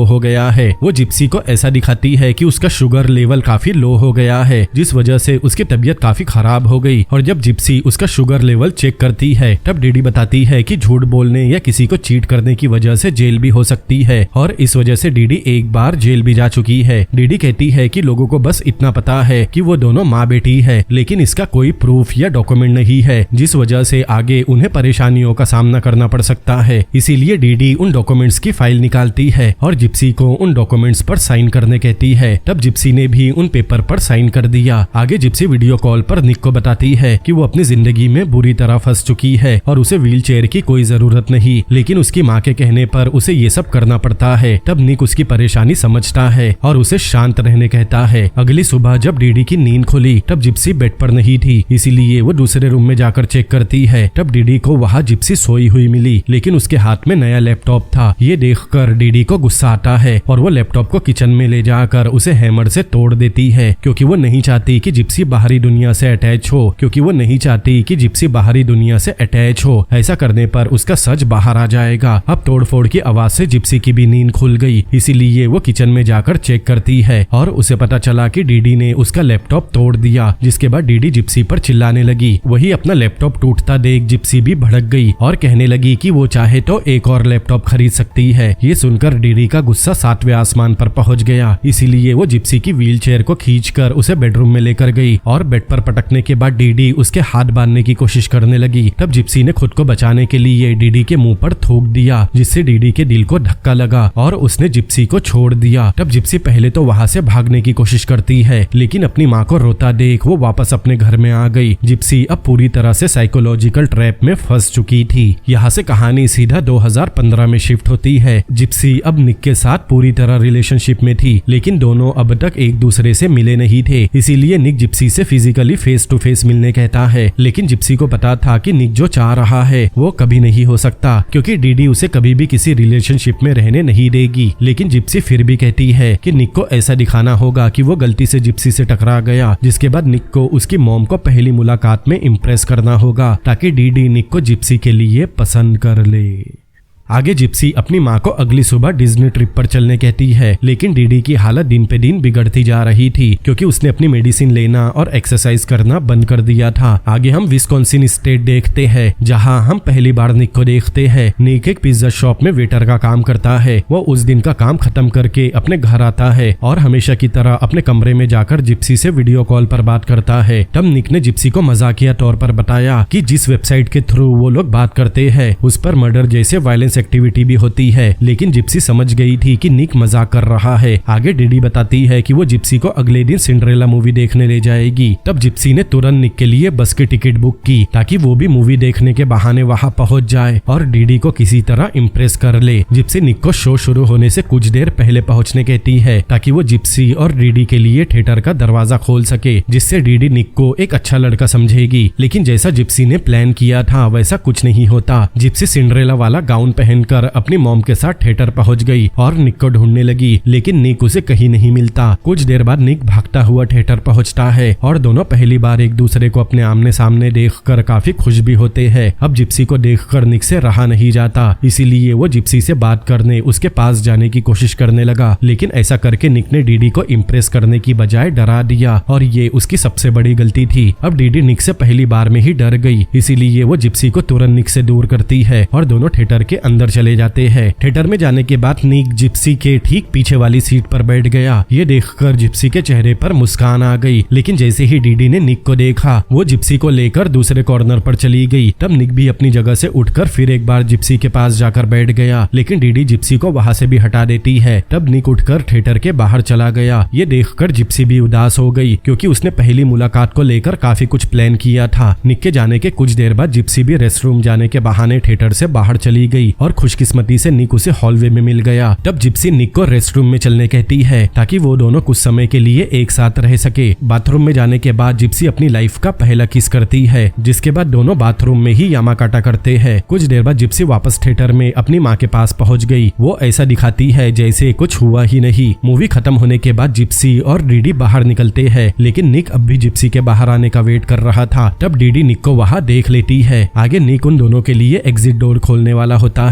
हो गया है, जिस वजह से उसकी तबीयत काफी खराब हो गई। और जब जिप्सी उसका शुगर लेवल चेक करती है, तब डीडी बताती है कि झूठ बोलने या किसी को चीट करने की वजह से जेल भी हो सकती है और इस वजह से डीडी एक बार जेल भी जा चुकी है। डीडी कहती है कि लोगों को बस इतना पता है कि वो दोनों माँ बेटी है, लेकिन इसका कोई प्रूफ या डॉक्यूमेंट नहीं है, जिस वजह से आगे उन्हें परेशानियों का सामना करना पड़ सकता है। इसीलिए डीडी उन डॉक्यूमेंट्स की फाइल निकालती है और जिप्सी को उन डॉक्यूमेंट्स पर साइन करने कहती है। तब जिप्सी ने भी उन पेपर पर साइन कर दिया। आगे जिप्सी वीडियो कॉल पर निक को बताती है कि वो अपनी जिंदगी में बुरी तरह फंस चुकी है और उसे व्हील चेयर की कोई जरूरत नहीं, लेकिन उसकी माँ के कहने पर उसे ये सब करना पड़ता है। तब निक उसकी परेशानी समझता है और उसे शांत रहने कहता है। अगली सुबह जब डीडी की नींद खुली तब जिप्सी बेड पर नहीं थी, इसीलिए वो दूसरे रूम में जाकर चेक करती है। तब डीडी को वहाँ जिप्सी सोई हुई मिली, लेकिन उसके हाथ में नया लैपटॉप था। ये देखकर डीडी को गुस्सा आता है और वो लैपटॉप को किचन में ले जाकर उसे हैमर से तोड़ देती है, क्योंकि वो नहीं चाहती कि जिप्सी बाहरी दुनिया से अटैच हो। ऐसा करने पर उसका सच बाहर आ जाएगा। अब तोड़फोड़ की आवाज से जिप्सी की भी नींद खुल गई, इसीलिए वो किचन में जाकर चेक करती है और उसे पता चला कि डीडी ने उसका लैपटॉप तोड़ दिया। जिसके बाद डीडी जिप्सी पर चिल्लाने लगी। वही अपना लैपटॉप टूटता देख जिप्सी भी भड़क गई और कहने लगी कि वो चाहे तो एक और लैपटॉप खरीद सकती है। ये सुनकर डीडी का गुस्सा 7वें आसमान पर पहुंच गया, इसीलिए वो जिप्सी की व्हीलचेयर को खींचकर उसे बेडरूम में लेकर गई और बेड पर पटकने के बाद डीडी उसके हाथ बांधने की कोशिश करने लगी। तब जिप्सी ने खुद को बचाने के लिए डीडी के मुंह पर थूक दिया, जिससे डीडी के दिल को धक्का लगा और उसने जिप्सी को छोड़ दिया। तब जिप्सी पहले तो वहाँ से भागने की कोशिश करती है, लेकिन अपनी माँ को रोता देख वो वापस अपने घर में आ गई। जिप्सी अब पूरी तरह से साइकोलॉजिकल ट्रैप में फंस चुकी थी। यहाँ से कहानी सीधा 2015 में शिफ्ट होती है। जिप्सी अब निक के साथ पूरी तरह रिलेशनशिप में थी, लेकिन दोनों अब तक एक दूसरे से मिले नहीं थे, इसीलिए निक जिप्सी से फिजिकली फेस टू फेस मिलने कहता है। लेकिन जिप्सी को पता था कि निक जो चाह रहा है वो कभी नहीं हो सकता, क्योंकि डीडी उसे कभी भी किसी रिलेशनशिप में रहने नहीं देगी। लेकिन जिप्सी फिर भी कहती है कि निक को ऐसा दिखाना होगा कि वो गलती से जिप्सी से टकरा गया, जिसके बाद निक को उसकी मॉम को पहली मुलाकात में इम्प्रेस करना होगा ताकि डीडी निक को जिप्सी के लिए पसंद कर ले। आगे जिप्सी अपनी माँ को अगली सुबह डिज्नी ट्रिप पर चलने कहती है, लेकिन डीडी की हालत दिन पे दिन बिगड़ती जा रही थी क्योंकि उसने अपनी मेडिसिन लेना और एक्सरसाइज करना बंद कर दिया था। आगे हम विस्कॉन्सिन स्टेट देखते हैं, जहाँ हम पहली बार निक को देखते हैं। निक एक पिज्जा शॉप में वेटर का काम करता है। वो उस दिन का काम खत्म करके अपने घर आता है और हमेशा की तरह अपने कमरे में जाकर जिप्सी से वीडियो कॉल पर बात करता है। तब निक ने जिप्सी को मजाकिया तौर पर बताया कि जिस वेबसाइट के थ्रू वो लोग बात करते हैं उस पर मर्डर जैसे वायलेंस एक्टिविटी भी होती है, लेकिन जिप्सी समझ गई थी कि निक मजाक कर रहा है। आगे डीडी बताती है कि वो जिप्सी को अगले दिन सिंड्रेला मूवी देखने ले जाएगी। तब जिप्सी ने तुरंत निक के लिए बस की टिकट बुक की ताकि वो भी मूवी देखने के बहाने वहां पहुंच जाए और डीडी को किसी तरह इम्प्रेस कर ले। जिप्सी निक को शो शुरू होने से कुछ देर पहले पहुंचने कहती है ताकि वो जिप्सी और डीडी के लिए थिएटर का दरवाजा खोल सके, जिससे डीडी निक को एक अच्छा लड़का समझेगी। लेकिन जैसा जिप्सी ने प्लान किया था वैसा कुछ नहीं होता। जिप्सी सिंड्रेला वाला गाउन पहनकर अपनी मॉम के साथ थिएटर पहुंच गई और निक को ढूंढने लगी, लेकिन निक उसे कहीं नहीं मिलता। कुछ देर बाद निक भागता हुआ थिएटर पहुंचता है और दोनों पहली बार एक दूसरे को अपने आमने सामने देखकर काफी खुश भी होते हैं। अब जिप्सी को देखकर निक से रहा नहीं जाता, इसीलिए वो जिप्सी से बात करने उसके पास जाने की कोशिश करने लगा, लेकिन ऐसा करके निक ने डीडी को इम्प्रेस करने की बजाय डरा दिया और ये उसकी सबसे बड़ी गलती थी। अब डीडी निक से पहली बार में ही डर गई, इसीलिए वो जिप्सी को तुरंत निक से दूर करती है और दोनों थिएटर के अंदर चले जाते हैं। थिएटर में जाने के बाद निक जिप्सी के ठीक पीछे वाली सीट पर बैठ गया। ये देखकर जिप्सी के चेहरे पर मुस्कान आ गई, लेकिन जैसे ही डीडी ने निक को देखा वो जिप्सी को लेकर दूसरे कॉर्नर पर चली गई। तब निक भी अपनी जगह से उठकर फिर एक बार जिप्सी के पास जाकर बैठ गया, लेकिन डीडी जिप्सी को वहां से भी हटा देती है। तब निक उठकर थिएटर के बाहर चला गया। ये देखकर जिप्सी भी उदास हो गई क्योंकि उसने पहली मुलाकात को लेकर काफी कुछ प्लान किया था। निक के जाने के कुछ देर बाद जिप्सी भी रेस्टरूम जाने के बहाने थिएटर से बाहर चली गई और खुशकिस्मती से निक उसे हॉलवे में मिल गया। तब जिप्सी निक को रेस्टरूम में चलने कहती है ताकि वो दोनों कुछ समय के लिए एक साथ रह सके। बाथरूम में जाने के बाद जिप्सी अपनी लाइफ का पहला किस करती है, जिसके बाद दोनों बाथरूम में ही यामाकाटा करते हैं। कुछ देर बाद जिप्सी वापस थिएटर में अपनी माँ के पास पहुंच गई। वो ऐसा दिखाती है जैसे कुछ हुआ ही नहीं। मूवी खत्म होने के बाद जिप्सी और डीडी बाहर निकलते हैं, लेकिन निक अब भी जिप्सी के बाहर आने का वेट कर रहा था। तब डीडी निक को वहाँ देख लेती है। आगे निक उन दोनों के लिए एग्जिट डोर खोलने वाला होता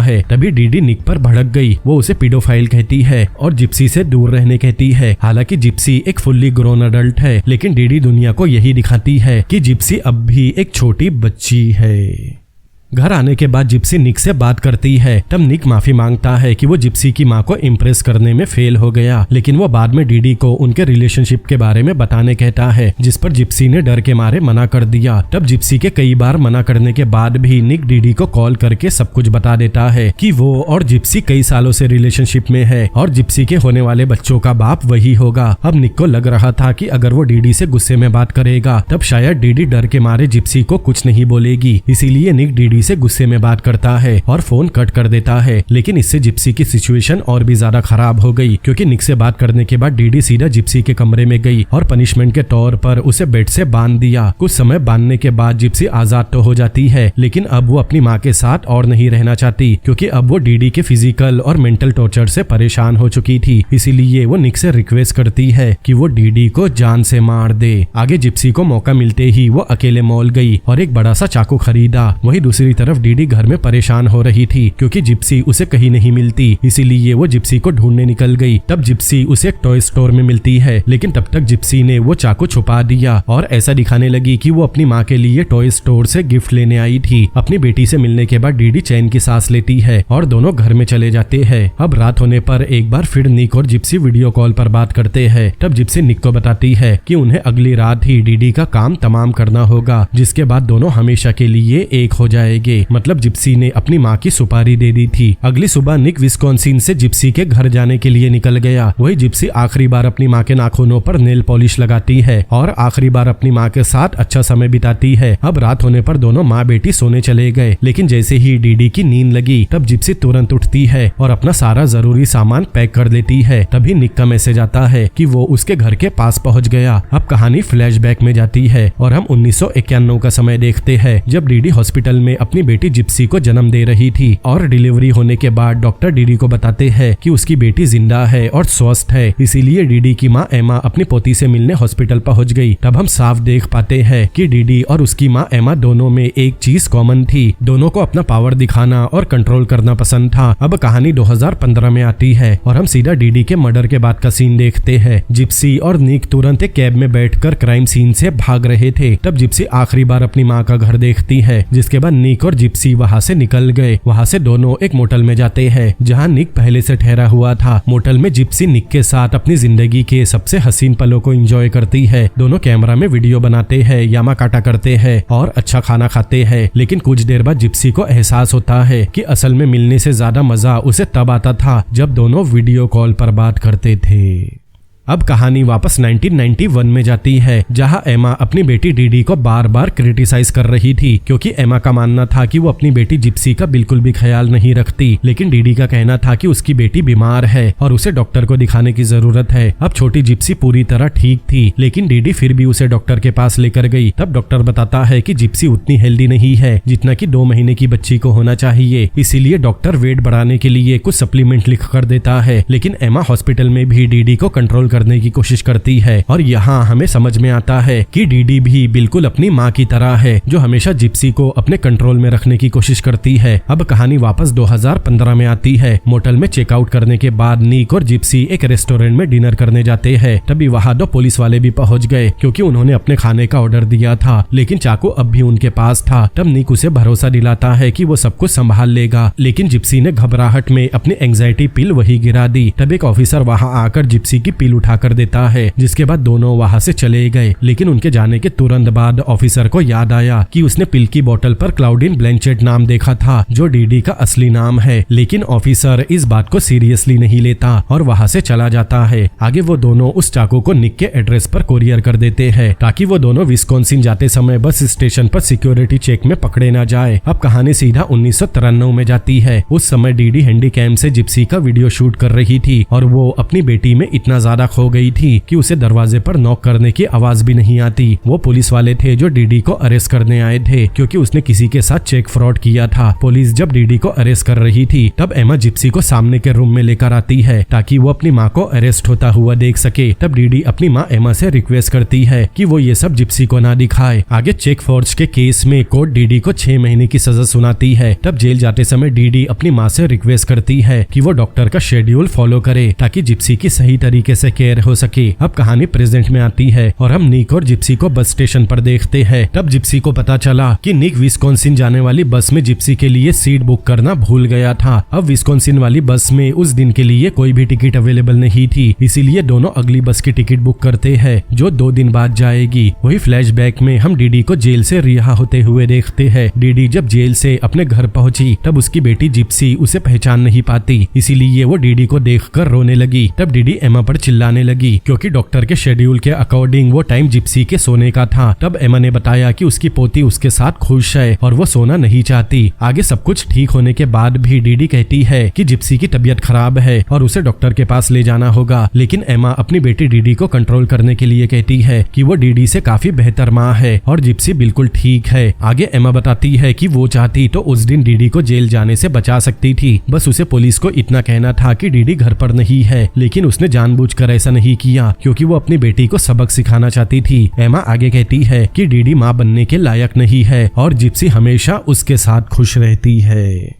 है। तभी डीडी निक पर भड़क गई। वो उसे पीडोफाइल कहती है और जिप्सी से दूर रहने कहती है। हालांकि जिप्सी एक फुल्ली ग्रोन अडल्ट है, लेकिन डीडी दुनिया को यही दिखाती है कि जिप्सी अब भी एक छोटी बच्ची है। घर आने के बाद जिप्सी निक से बात करती है। तब निक माफी मांगता है कि वो जिप्सी की माँ को इम्प्रेस करने में फेल हो गया, लेकिन वो बाद में डीडी को उनके रिलेशनशिप के बारे में बताने कहता है, जिस पर जिप्सी ने डर के मारे मना कर दिया। तब जिप्सी के कई बार मना करने के बाद भी निक डीडी को कॉल करके सब कुछ बता देता है कि वो और जिप्सी कई सालों से रिलेशनशिप में है और जिप्सी के होने वाले बच्चों का बाप वही होगा। अब निक को लग रहा था कि अगर वो डीडी से गुस्से में बात करेगा तब शायद डीडी डर के मारे जिप्सी को कुछ नहीं बोलेगी, इसीलिए निक डीडी से गुस्से में बात करता है और फोन कट कर देता है। लेकिन इससे जिप्सी की सिचुएशन और भी ज्यादा खराब हो गई क्योंकि निक से बात करने के बाद डीडी सीधा जिप्सी के कमरे में गई और पनिशमेंट के तौर पर उसे बेड से बांध दिया। कुछ समय बांधने के बाद जिप्सी आजाद तो हो जाती है, लेकिन अब वो अपनी माँ के साथ और नहीं रहना चाहती क्योंकि अब वो डीडी के फिजिकल और मेंटल टॉर्चर से परेशान हो चुकी थी। इसीलिए वो निक से रिक्वेस्ट करती है कि वो डीडी को जान से मार दे। आगे जिप्सी को मौका मिलते ही वो अकेले मॉल गई और एक बड़ा सा चाकू खरीदा। वही दूसरी तरफ डीडी घर में परेशान हो रही थी क्योंकि जिप्सी उसे कहीं नहीं मिलती, इसीलिए वो जिप्सी को ढूंढने निकल गई। तब जिप्सी उसे एक टॉय स्टोर में मिलती है, लेकिन तब तक जिप्सी ने वो चाकू छुपा दिया और ऐसा दिखाने लगी कि वो अपनी माँ के लिए टॉय स्टोर से गिफ्ट लेने आई थी। अपनी बेटी से मिलने के बाद डीडी चैन की सांस लेती है और दोनों घर में चले जाते हैं। अब रात होने पर एक बार फिर निक और जिप्सी वीडियो कॉल पर बात करते हैं। तब जिप्सी निक को बताती है कि उन्हें अगली रात ही डीडी का काम तमाम करना होगा, जिसके बाद दोनों हमेशा के लिए एक हो जाएंगे। मतलब जिप्सी ने अपनी माँ की सुपारी दे दी थी। अगली सुबह निक विस्कॉन्सिन से जिप्सी के घर जाने के लिए निकल गया। वही जिप्सी आखिरी बार अपनी माँ के नाखूनों पर नेल पॉलिश लगाती है और आखिरी बार अपनी माँ के साथ अच्छा समय बिताती है। अब रात होने पर दोनों माँ बेटी सोने चले गए, लेकिन जैसे ही डीडी की नींद लगी तब जिप्सी तुरंत उठती है और अपना सारा जरूरी सामान पैक कर लेती है। तभी निक का मैसेज आता है कि वो उसके घर के पास पहुँच गया। अब कहानी फ्लैशबैक में जाती है और हम 1991 का समय देखते हैं जब डीडी हॉस्पिटल में अपनी बेटी जिप्सी को जन्म दे रही थी और डिलीवरी होने के बाद डॉक्टर डीडी को बताते हैं कि उसकी बेटी जिंदा है और स्वस्थ है। इसीलिए डीडी की माँ एमा अपनी पोती से मिलने हॉस्पिटल पहुंच गई। तब हम साफ देख पाते हैं कि डीडी और उसकी माँ एमा दोनों में एक चीज कॉमन थी, दोनों को अपना पावर दिखाना और कंट्रोल करना पसंद था। अब कहानी 2015 में आती है और हम सीधा डीडी के मर्डर के बाद का सीन देखते हैं। जिप्सी और निक तुरंत एक कैब में बैठकर क्राइम सीन से भाग रहे थे। तब जिप्सी आखिरी बार अपनी माँ का घर देखती है, जिसके बाद निक और जिप्सी वहाँ से निकल गए। वहाँ से दोनों एक मोटल में जाते हैं जहाँ निक पहले से ठहरा हुआ था। मोटल में जिप्सी निक के साथ अपनी जिंदगी के सबसे हसीन पलों को एंजॉय करती है। दोनों कैमरा में वीडियो बनाते हैं, यामा काटा करते हैं और अच्छा खाना खाते हैं। लेकिन कुछ देर बाद जिप्सी को एहसास होता है कि असल में मिलने से ज्यादा मजा उसे तब आता था जब दोनों वीडियो कॉल पर बात करते थे। अब कहानी वापस 1991 में जाती है जहां एमा अपनी बेटी डीडी को बार बार क्रिटिसाइज कर रही थी, क्योंकि एमा का मानना था कि वो अपनी बेटी जिप्सी का बिल्कुल भी ख्याल नहीं रखती। लेकिन डीडी का कहना था कि उसकी बेटी बीमार है और उसे डॉक्टर को दिखाने की जरूरत है। अब छोटी जिप्सी पूरी तरह ठीक थी, लेकिन डीडी फिर भी उसे डॉक्टर के पास लेकर गई। तब डॉक्टर बताता है कि जिप्सी उतनी हेल्दी नहीं है जितना कि 2 महीने की बच्ची को होना चाहिए। इसीलिए डॉक्टर वेट बढ़ाने के लिए कुछ सप्लीमेंट लिख कर देता है। लेकिन एमा हॉस्पिटल में भी डीडी को कंट्रोल करने की कोशिश करती है और यहाँ हमें समझ में आता है कि डीडी भी बिल्कुल अपनी माँ की तरह है, जो हमेशा जिप्सी को अपने कंट्रोल में रखने की कोशिश करती है। अब कहानी वापस 2015 में आती है। मोटल में चेकआउट करने के बाद निक और जिप्सी एक रेस्टोरेंट में डिनर करने जाते हैं। तभी वहाँ 2 पुलिस वाले भी पहुंच गए, क्योंकि उन्होंने अपने खाने का ऑर्डर दिया था, लेकिन चाकू अब भी उनके पास था। तब निक उसे भरोसा दिलाता है कि वो सब कुछ संभाल लेगा, लेकिन जिप्सी ने घबराहट में अपनी एंग्जाइटी पिल वही गिरा दी। तब एक ऑफिसर वहाँ आकर जिप्सी की पिल उठाकर देता है, जिसके बाद दोनों वहाँ से चले गए। लेकिन उनके जाने के तुरंत बाद ऑफिसर को याद आया कि उसने पिल की बोतल पर क्लाउडिन ब्लैंचेट नाम देखा था, जो डीडी का असली नाम है। लेकिन ऑफिसर इस बात को सीरियसली नहीं लेता और वहाँ से चला जाता है। आगे वो दोनों उस चाकू को निक के एड्रेस पर कोरियर कर देते हैं, ताकि वो दोनों विस्कॉन्सिन जाते समय बस स्टेशन पर सिक्योरिटी चेक में पकड़े ना जाए। अब कहानी सीधा 1993 में जाती है। उस समय डीडी हैंडीकैम से जिप्सी का वीडियो शूट कर रही थी और वो अपनी बेटी में इतना ज्यादा खो गई थी कि उसे दरवाजे पर नॉक करने की आवाज भी नहीं आती। वो पुलिस वाले थे जो डीडी को अरेस्ट करने आए थे, क्योंकि उसने किसी के साथ चेक फ्रॉड किया था। पुलिस जब डीडी को अरेस्ट कर रही थी, तब एमा जिप्सी को सामने के रूम में लेकर आती है ताकि वो अपनी माँ को अरेस्ट होता हुआ देख सके। तब डीडी अपनी माँ एमा से रिक्वेस्ट करती है कि वो ये सब जिप्सी को ना दिखाए। आगे चेक फॉर्ज के केस में कोर्ट डीडी को 6 महीने की सजा सुनाती है। तब जेल जाते समय डीडी अपनी माँ से रिक्वेस्ट करती है कि वो डॉक्टर का शेड्यूल फॉलो करे, ताकि जिप्सी की सही तरीके से केयर हो सके। अब कहानी प्रेजेंट में आती है और हम निक और जिप्सी को बस स्टेशन पर देखते हैं। तब जिप्सी को पता चला कि निक विस्कॉन्सिन जाने वाली बस में जिप्सी के लिए सीट बुक करना भूल गया था। अब विस्कॉन्सिन वाली बस में उस दिन के लिए कोई भी टिकट अवेलेबल नहीं थी, इसीलिए दोनों अगली बस की टिकट बुक करते हैं, जो 2 दिन बाद जाएगी। वही फ्लैशबैक में हम डीडी को जेल से रिहा होते हुए देखते हैं। डीडी जब जेल से अपने घर पहुंची, तब उसकी बेटी जिप्सी उसे पहचान नहीं पाती, इसीलिए वो डीडी को देखकर रोने लगी। तब डीडी एमा पर चिल्लाने लगी, क्योंकि डॉक्टर के शेड्यूल के अकॉर्डिंग वो टाइम जिप्सी के सोने का था। तब एमा ने बताया कि उसकी पोती उसके साथ खुश है और वो सोना नहीं चाहती। आगे सब कुछ ठीक होने के बाद भी डीडी कहती है कि जिप्सी की तबीयत खराब है और उसे डॉक्टर के पास ले जाना होगा। लेकिन एमा अपनी बेटी डीडी को कंट्रोल करने के लिए कहती है कि वो डीडी से काफी बेहतर माँ है और जिप्सी बिल्कुल ठीक है। आगे एमा बताती है कि वो चाहती तो उस दिन डीडी को जेल जाने से बचा सकती थी, बस उसे पुलिस को इतना कहना था कि डीडी घर पर नहीं है। लेकिन उसने जानबूझकर ऐसा नहीं किया, क्योंकि वो अपनी बेटी को सबक सिखाना चाहती थी। एमा आगे कहती है कि डीडी माँ बनने के लायक नहीं है और जिप्सी हमेशा उसके साथ खुश रहती है।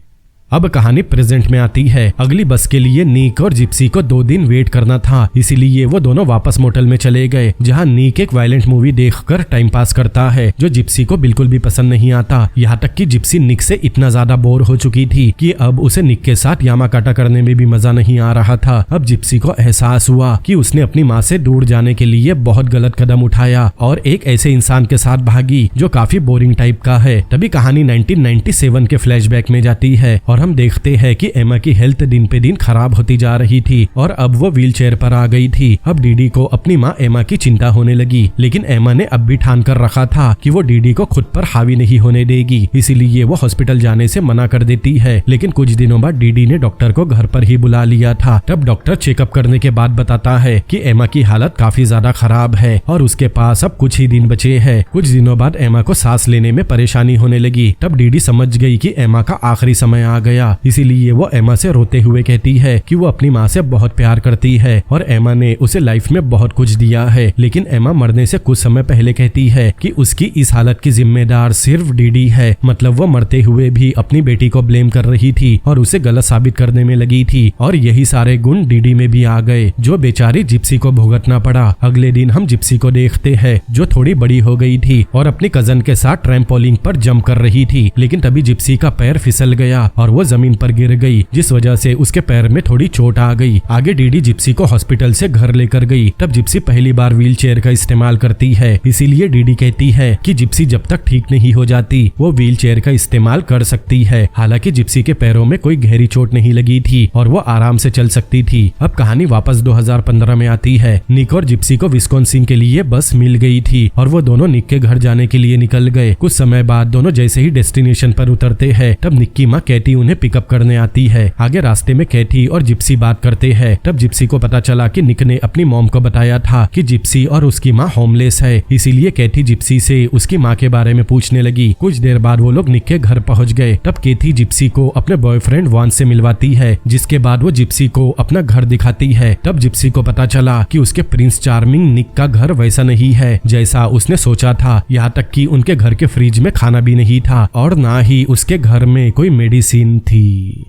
अब कहानी प्रेजेंट में आती है। अगली बस के लिए निक और जिप्सी को 2 दिन वेट करना था, इसीलिए वो दोनों वापस मोटल में चले गए, जहां निक एक वायलेंट मूवी देखकर टाइम पास करता है, जो जिप्सी को बिल्कुल भी पसंद नहीं आता। यहाँ तक कि जिप्सी निक से इतना ज्यादा बोर हो चुकी थी कि अब उसे निक के साथ यामाकाटा करने में भी मजा नहीं आ रहा था। अब जिप्सी को एहसास हुआ कि उसने अपनी माँ से दूर जाने के लिए बहुत गलत कदम उठाया और एक ऐसे इंसान के साथ भागी जो काफी बोरिंग टाइप का है। तभी कहानी 1997 के फ्लैशबैक में जाती है और और हम देखते हैं कि एमा की हेल्थ दिन पे दिन खराब होती जा रही थी और अब वो व्हीलचेयर पर आ गई थी। अब डीडी को अपनी माँ एमा की चिंता होने लगी, लेकिन एमा ने अब भी ठान कर रखा था कि वो डीडी को खुद पर हावी नहीं होने देगी, इसीलिए वो हॉस्पिटल जाने से मना कर देती है। लेकिन कुछ दिनों बाद डीडी ने डॉक्टर को घर पर ही बुला लिया था। तब डॉक्टर चेकअप करने के बाद बताता है कि एमा की हालत काफी ज्यादा खराब है और उसके पास अब कुछ ही दिन बचे हैं। कुछ दिनों बाद एमा को सांस लेने में परेशानी होने लगी। तब डीडी समझ गई कि एमा का आखिरी समय आ गया, इसीलिए वो एमा से रोते हुए कहती है कि वो अपनी माँ से बहुत प्यार करती है और एमा ने उसे लाइफ में बहुत कुछ दिया है। लेकिन एमा मरने से कुछ समय पहले कहती है कि उसकी इस हालत की जिम्मेदार सिर्फ डीडी है। मतलब वो मरते हुए भी अपनी बेटी को ब्लेम कर रही थी और उसे गलत साबित करने में लगी थी और यही सारे गुण डीडी में भी आ गए, जो बेचारी जिप्सी को भुगतना पड़ा। अगले दिन हम जिप्सी को देखते हैं जो थोड़ी बड़ी हो गई थी और अपनी कजन के साथ ट्रैम्पोलिन पर जंप कर रही थी। लेकिन तभी जिप्सी का पैर फिसल गया और वो जमीन पर गिर गई, जिस वजह से उसके पैर में थोड़ी चोट आ गई। आगे डीडी जिप्सी को हॉस्पिटल से घर लेकर गई। तब जिप्सी पहली बार व्हीलचेयर का इस्तेमाल करती है, इसीलिए डीडी कहती है कि जिप्सी जब तक ठीक नहीं हो जाती वो व्हीलचेयर का इस्तेमाल कर सकती है। हालांकि जिप्सी के पैरों में कोई गहरी चोट नहीं लगी थी और वो आराम से चल सकती थी। अब कहानी वापस 2015 में आती है। निक और जिप्सी को विस्कॉन्सिन के लिए बस मिल गई थी और वो दोनों निक के घर जाने के लिए निकल गए। कुछ समय बाद दोनों जैसे ही डेस्टिनेशन पर उतरते हैं, तब निक की माँ कैथी उन्हें पिकअप करने आती है। आगे रास्ते में कैथी और जिप्सी बात करते हैं। तब जिप्सी को पता चला कि निक ने अपनी मॉम को बताया था कि जिप्सी और उसकी माँ होमलेस है, इसीलिए कैथी जिप्सी से उसकी माँ के बारे में पूछने लगी। कुछ देर बाद वो लोग निक के घर पहुंच गए। तब कैथी जिप्सी को अपने बॉयफ्रेंड वान से मिलवाती है, जिसके बाद वो जिप्सी को अपना घर दिखाती है। तब जिप्सी को पता चला कि उसके प्रिंस चार्मिंग निक का घर वैसा नहीं है जैसा उसने सोचा था। यहाँ तक कि उनके घर के फ्रिज में खाना भी नहीं था और ना ही उसके घर में कोई मेडिसिन थी।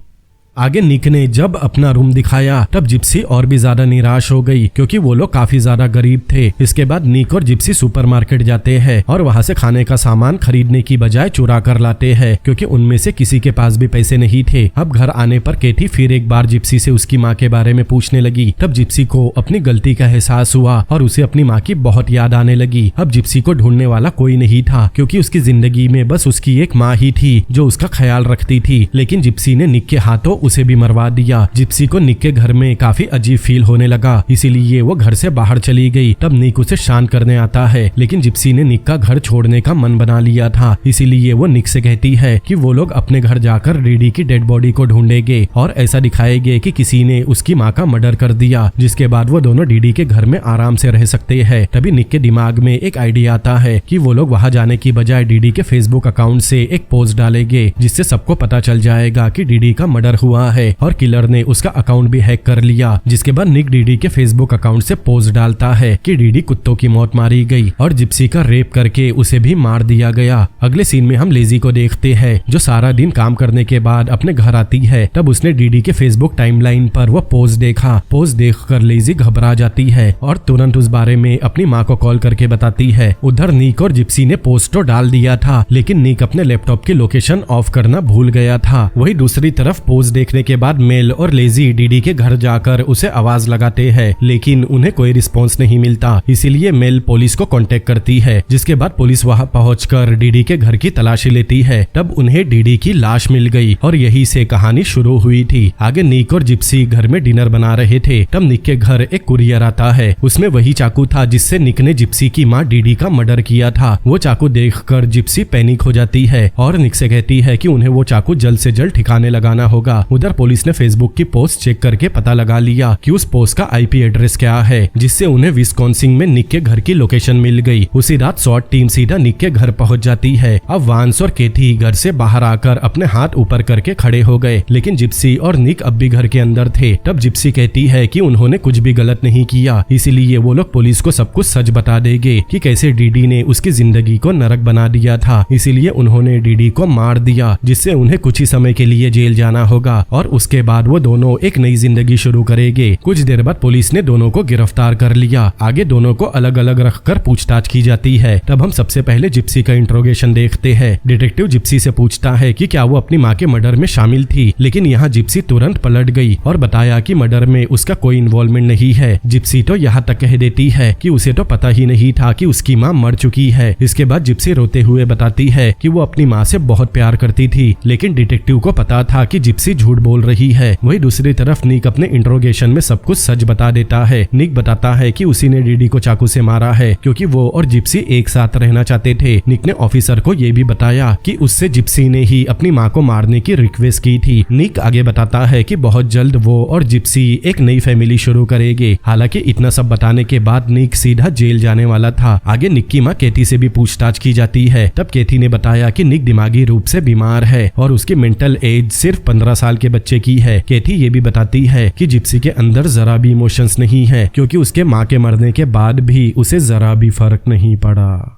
आगे निक ने जब अपना रूम दिखाया तब जिप्सी और भी ज्यादा निराश हो गई, क्योंकि वो लोग काफी ज्यादा गरीब थे। इसके बाद निक और जिप्सी सुपरमार्केट जाते हैं और वहां से खाने का सामान खरीदने की बजाय चुरा कर लाते हैं, क्योंकि उनमें से किसी के पास भी पैसे नहीं थे। अब घर आने पर कैथी फिर एक बार जिप्सी से उसकी माँ के बारे में पूछने लगी। तब जिप्सी को अपनी गलती का एहसास हुआ और उसे अपनी माँ की बहुत याद आने लगी। अब जिप्सी को ढूंढने वाला कोई नहीं था, क्योंकि उसकी जिंदगी में बस उसकी एक माँ ही थी जो उसका ख्याल रखती थी। लेकिन जिप्सी ने निक के हाथों उसे भी मरवा दिया। जिप्सी को निक के घर में काफी अजीब फील होने लगा, इसीलिए वो घर से बाहर चली गई। तब निक उसे शांत करने आता है, लेकिन जिप्सी ने निक का घर छोड़ने का मन बना लिया था, इसीलिए वो निक से कहती है कि वो लोग अपने घर जाकर डीडी की डेड बॉडी को ढूंढेंगे और ऐसा दिखाएंगे कि किसी ने उसकी माँ का मर्डर कर दिया, जिसके बाद वो दोनों डीडी के घर में आराम से रह सकते हैं। तभी निक के दिमाग में एक आइडिया आता है कि वो लोग वहाँ जाने की बजाय डीडी के फेसबुक अकाउंट से एक पोस्ट डालेंगे, जिससे सबको पता चल जाएगा कि डीडी का मर्डर हुआ है और किलर ने उसका अकाउंट भी हैक कर लिया। जिसके बाद निक डीडी के फेसबुक अकाउंट से पोस्ट डालता है कि डीडी कुत्तों की मौत मारी गई और जिप्सी का रेप करके उसे भी मार दिया गया। अगले सीन में हम लेजी को देखते हैं, जो सारा दिन काम करने के बाद अपने घर आती है। तब उसने डीडी के फेसबुक टाइमलाइन पर वो पोस्ट देखा। पोस्ट देखकर लेजी घबरा जाती है और तुरंत उस बारे में अपनी माँ को कॉल करके बताती है। उधर निक और जिप्सी ने पोस्ट तो डाल दिया था, लेकिन निक अपने लैपटॉप की लोकेशन ऑफ करना भूल गया था। वही दूसरी तरफ पोस्ट देखने के बाद मेल और लेजी डीडी के घर जाकर उसे आवाज लगाते हैं, लेकिन उन्हें कोई रिस्पॉन्स नहीं मिलता। इसीलिए मेल पुलिस को कांटेक्ट करती है, जिसके बाद पुलिस वहां पहुंचकर डीडी के घर की तलाशी लेती है। तब उन्हें डीडी की लाश मिल गई और यही से कहानी शुरू हुई थी। आगे निक और जिप्सी घर में डिनर बना रहे थे। तब निक के घर एक कुरियर आता है। उसमें वही चाकू था जिससे निक ने जिप्सी की माँ डीडी का मर्डर किया था। वो चाकू देखकर जिप्सी पैनिक हो जाती है और निक से कहती है कि उन्हें वो चाकू जल्द से जल्द ठिकाने लगाना होगा। उधर पुलिस ने फेसबुक की पोस्ट चेक करके पता लगा लिया कि उस पोस्ट का आईपी एड्रेस क्या है, जिससे उन्हें विस्कॉन्सिन में निक के घर की लोकेशन मिल गई। उसी रात SWAT टीम सीधा निक के घर पहुंच जाती है। अब वांस और कैथी घर से बाहर आकर अपने हाथ ऊपर करके खड़े हो गए, लेकिन जिप्सी और निक अब भी घर के अंदर थे। तब जिप्सी कहती है कि उन्होंने कुछ भी गलत नहीं किया, इसीलिए वो लोग पुलिस को सब कुछ सच बता देंगे कि कैसे डीडी ने उसकी जिंदगी को नरक बना दिया था। इसीलिए उन्होंने डीडी को मार दिया, जिससे उन्हें कुछ ही समय के लिए जेल जाना होगा। होगा और उसके बाद वो दोनों एक नई जिंदगी शुरू करेंगे। कुछ देर बाद पुलिस ने दोनों को गिरफ्तार कर लिया। आगे दोनों को अलग अलग रखकर पूछताछ की जाती है। तब हम सबसे पहले जिप्सी का इंट्रोगेशन देखते हैं। डिटेक्टिव जिप्सी से पूछता है कि क्या वो अपनी माँ के मर्डर में शामिल थी, लेकिन यहाँ जिप्सी तुरंत पलट गई और बताया कि मर्डर में उसका कोई इन्वॉल्वमेंट नहीं है। जिप्सी तो यहाँ तक कह देती है कि उसे तो पता ही नहीं था कि उसकी माँ मर चुकी है। इसके बाद जिप्सी रोते हुए बताती है कि वो अपनी माँ से बहुत प्यार करती थी, लेकिन डिटेक्टिव को पता था कि जिप्सी झूठ बोल रही है। वही दूसरी तरफ निक अपने इंट्रोगेशन में सब कुछ सच बता देता है। निक बताता है कि उसी ने डीडी को चाकू से मारा है क्योंकि वो और जिप्सी एक साथ रहना चाहते थे। निक ने ऑफिसर को ये भी बताया कि उससे जिप्सी ने ही अपनी माँ को मारने की रिक्वेस्ट की थी। निक आगे बताता है कि बहुत जल्द वो और जिप्सी एक नई फैमिली शुरू करेंगे। हालांकि इतना सब बताने के बाद निक सीधा जेल जाने वाला था। आगे निक की माँ केथी से भी पूछताछ की जाती है। तब केथी ने बताया कि निक दिमागी रूप से बीमार है और उसकी मेंटल एज सिर्फ 15 साल के बच्चे की है। केथी ये भी बताती है कि जिप्सी के अंदर जरा भी इमोशंस नहीं है क्योंकि उसके माँ के मरने के बाद भी उसे जरा भी फर्क नहीं पड़ा।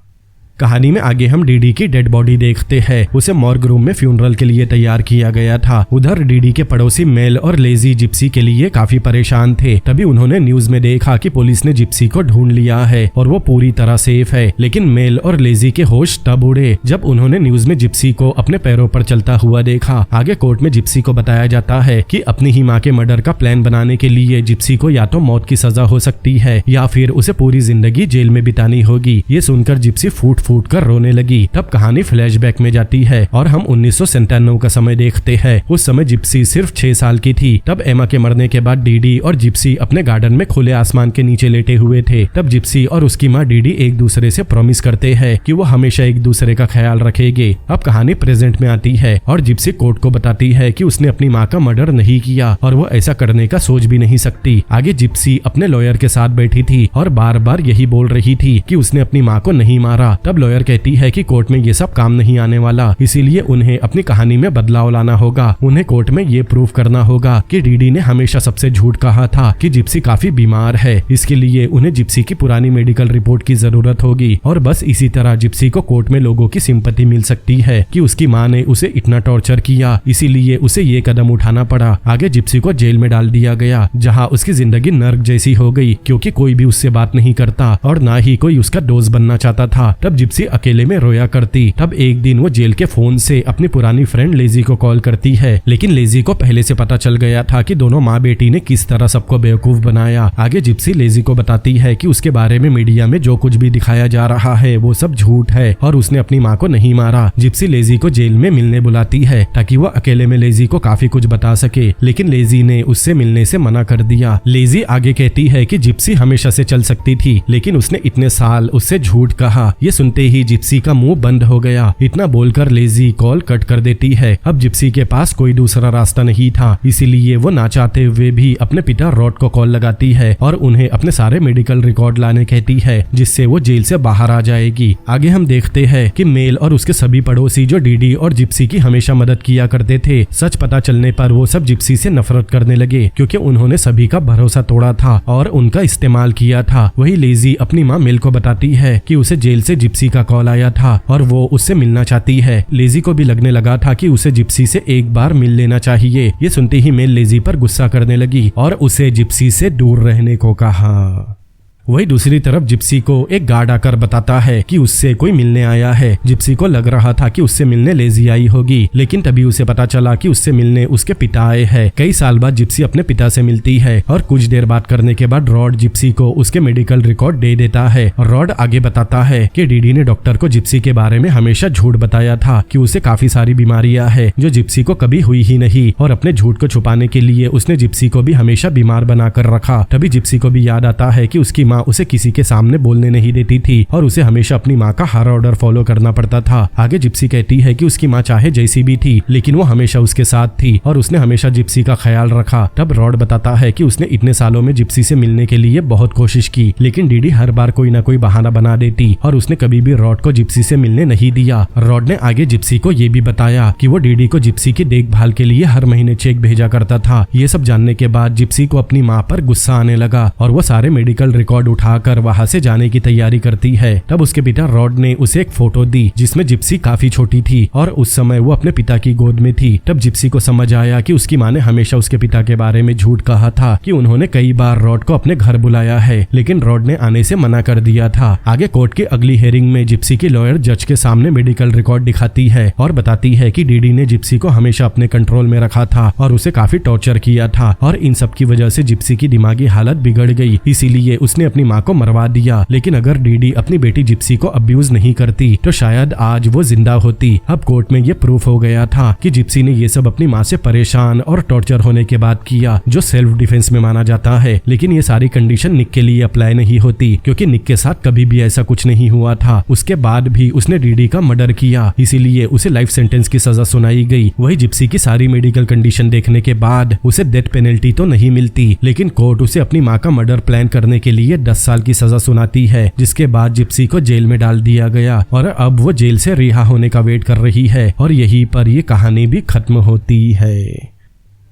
कहानी में आगे हम डीडी की डेड बॉडी देखते हैं। उसे मॉर्ग रूम में फ्यूनरल के लिए तैयार किया गया था। उधर डीडी के पड़ोसी मेल और लेजी जिप्सी के लिए काफी परेशान थे। तभी उन्होंने न्यूज में देखा कि पुलिस ने जिप्सी को ढूंढ लिया है और वो पूरी तरह सेफ है। लेकिन मेल और लेजी के होश तब उड़े जब उन्होंने न्यूज में जिप्सी को अपने पैरों पर चलता हुआ देखा। आगे कोर्ट में जिप्सी को बताया जाता है कि अपनी ही माँ के मर्डर का प्लान बनाने के लिए जिप्सी को या तो मौत की सजा हो सकती है या फिर उसे पूरी जिंदगी जेल में बितानी होगी। ये सुनकर जिप्सी फूट कर रोने लगी। तब कहानी फ्लैशबैक में जाती है और हम 1997 का समय देखते हैं। उस समय जिप्सी सिर्फ 6 साल की थी। तब एमा के मरने के बाद डीडी और जिप्सी अपने गार्डन में खुले आसमान के नीचे लेटे हुए थे। तब जिप्सी और उसकी माँ डीडी एक दूसरे से प्रॉमिस करते हैं कि वो हमेशा एक दूसरे का ख्याल रखेंगे। अब कहानी प्रेजेंट में आती है और जिप्सी कोर्ट को बताती है कि उसने अपनी माँ का मर्डर नहीं किया और वो ऐसा करने का सोच भी नहीं सकती। आगे जिप्सी अपने लॉयर के साथ बैठी थी और बार बार यही बोल रही थी कि उसने अपनी माँ को नहीं मारा। तब लॉयर कहती है कि कोर्ट में ये सब काम नहीं आने वाला, इसीलिए उन्हें अपनी कहानी में बदलाव लाना होगा। उन्हें कोर्ट में ये प्रूफ करना होगा कि डीडी ने हमेशा सबसे झूठ कहा था कि जिप्सी काफी बीमार है। इसके लिए उन्हें जिप्सी की पुरानी मेडिकल रिपोर्ट की जरूरत होगी और बस इसी तरह जिप्सी को कोर्ट में लोगों की सिंपैथी मिल सकती है कि उसकी माँ ने उसे इतना टॉर्चर किया, इसीलिए उसे ये कदम उठाना पड़ा। आगे जिप्सी को जेल में डाल दिया गया जहाँ उसकी जिंदगी नर्क जैसी हो गई क्योंकि कोई भी उससे बात नहीं करता और ना ही कोई उसका दोस्त बनना चाहता था। तब जिप्सी अकेले में रोया करती। तब एक दिन वो जेल के फोन से अपनी पुरानी फ्रेंड लेजी को कॉल करती है, लेकिन लेजी को पहले से पता चल गया था कि दोनों माँ बेटी ने किस तरह सबको बेवकूफ बनाया। आगे जिप्सी लेजी को बताती है कि उसके बारे में मीडिया में जो कुछ भी दिखाया जा रहा है वो सब झूठ है और उसने अपनी माँ को नहीं मारा। जिप्सी लेजी को जेल में मिलने बुलाती है ताकि वो अकेले में लेजी को काफी कुछ बता सके, लेकिन लेजी ने उससे मिलने से मना कर दिया। लेजी आगे कहती है कि जिप्सी हमेशा से चल सकती थी, लेकिन उसने इतने साल उससे झूठ कहा। ये सुनते ही जिप्सी का मुंह बंद हो गया। इतना बोलकर लेजी कॉल कट कर देती है। अब जिप्सी के पास कोई दूसरा रास्ता नहीं था, इसीलिए वो ना चाहते हुए भी अपने पिता रॉड को कॉल लगाती है और उन्हें अपने सारे मेडिकल रिकॉर्ड लाने कहती है, जिससे वो जेल से बाहर आ जाएगी। आगे हम देखते हैं कि मेल और उसके सभी पड़ोसी जो डीडी और जिप्सी की हमेशा मदद किया करते थे, सच पता चलने पर वो सब जिप्सी से नफरत करने लगे क्योंकि उन्होंने सभी का भरोसा तोड़ा था और उनका इस्तेमाल किया था। वही लेजी अपनी माँ मेल को बताती है कि उसे जेल से जिप्सी का कॉल आया था और वो उससे मिलना चाहती है। लेजी को भी लगने लगा था कि उसे जिप्सी से एक बार मिल लेना चाहिए। ये सुनते ही मेल लेजी पर गुस्सा करने लगी और उसे जिप्सी से दूर रहने को कहा। वही दूसरी तरफ जिप्सी को एक गार्ड आकर बताता है कि उससे कोई मिलने आया है। जिप्सी को लग रहा था कि उससे मिलने लेजी आई होगी, लेकिन तभी उसे पता चला कि उससे मिलने उसके पिता आए हैं। कई साल बाद जिप्सी अपने पिता से मिलती है और कुछ देर बात करने के बाद रॉड जिप्सी को उसके मेडिकल रिकॉर्ड दे देता है। रॉड आगे बताता है कि डीडी ने डॉक्टर को जिप्सी के बारे में हमेशा झूठ बताया था कि उसे काफी सारी बीमारियां है जो जिप्सी को कभी हुई ही नहीं, और अपने झूठ को छुपाने के लिए उसने जिप्सी को भी हमेशा बीमार बनाकर रखा। तभी जिप्सी को भी याद आता है कि उसकी माँ उसे किसी के सामने बोलने नहीं देती थी और उसे हमेशा अपनी माँ का हर ऑर्डर फॉलो करना पड़ता था। आगे जिप्सी कहती है कि उसकी माँ चाहे जैसी भी थी, लेकिन वो हमेशा उसके साथ थी और उसने हमेशा जिप्सी का ख्याल रखा। तब रॉड बताता है कि उसने इतने सालों में जिप्सी से मिलने के लिए बहुत कोशिश की, लेकिन डीडी हर बार कोई ना कोई बहाना बना देती और उसने कभी भी रॉड को जिप्सी से मिलने नहीं दिया। रॉड ने आगे जिप्सी को ये भी बताया कि वो डीडी को जिप्सी की देखभाल के लिए हर महीने चेक भेजा करता था। ये सब जानने के बाद जिप्सी को अपनी माँ पर गुस्सा आने लगा और वो सारे मेडिकल रिकॉर्ड रिकॉर्ड उठाकर वहाँ से जाने की तैयारी करती है। तब उसके पिता रॉड ने उसे एक फोटो दी जिसमें जिप्सी काफी छोटी थी और उस समय वो अपने पिता की गोद में थी। तब जिप्सी को समझ आया कि उसकी माँ ने हमेशा उसके पिता के बारे में झूठ कहा था कि उन्होंने कई बार रॉड को अपने घर बुलाया है, लेकिन रॉड ने आने से मना कर दिया था। आगे कोर्ट की अगली हियरिंग में जिप्सी की लॉयर जज के सामने मेडिकल रिकॉर्ड दिखाती है और बताती है कि डीडी ने जिप्सी को हमेशा अपने कंट्रोल में रखा था और उसे काफी टॉर्चर किया था और इन सब की वजह से जिप्सी की दिमागी हालत बिगड़ गई, इसीलिए उसने अपनी माँ को मरवा दिया। लेकिन अगर डीडी अपनी बेटी जिप्सी को अब्यूज नहीं करती तो शायद आज वो जिंदा होती। अब कोर्ट में ये प्रूफ हो गया था कि जिप्सी ने ये सब अपनी माँ से परेशान और टॉर्चर होने के बाद किया, जो सेल्फ डिफेंस में माना जाता है। लेकिन ये सारी कंडीशन निक के लिए अप्लाई नहीं होती क्योंकि निक के साथ कभी भी ऐसा कुछ नहीं हुआ था। उसके बाद भी उसने डीडी का मर्डर किया, इसीलिए उसे लाइफ सेंटेंस की सजा सुनाई गई। वही जिप्सी की सारी मेडिकल कंडीशन देखने के बाद उसे डेथ पेनल्टी तो नहीं मिलती, लेकिन कोर्ट उसे अपनी माँ का मर्डर प्लान करने के लिए 10 साल की सजा सुनाती है, जिसके बाद जिप्सी को जेल में डाल दिया गया और अब वो जेल से रिहा होने का वेट कर रही है और यहीं पर ये कहानी भी खत्म होती है।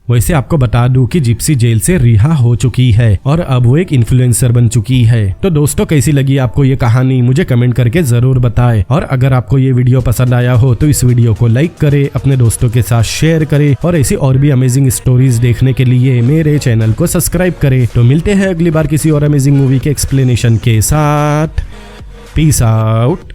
वैसे आपको बता दूं कि जिप्सी जेल से रिहा हो चुकी है और अब वो एक इन्फ्लुएंसर बन चुकी है। तो दोस्तों कैसी लगी आपको ये कहानी मुझे कमेंट करके जरूर बताएं और अगर आपको ये वीडियो पसंद आया हो तो इस वीडियो को लाइक करें, अपने दोस्तों के साथ शेयर करें और ऐसी और भी अमेजिंग स्टोरीज देखने के लिए मेरे चैनल को सब्सक्राइब करें। तो मिलते हैं अगली बार किसी और अमेजिंग मूवी के एक्सप्लेनेशन के साथ। Peace out.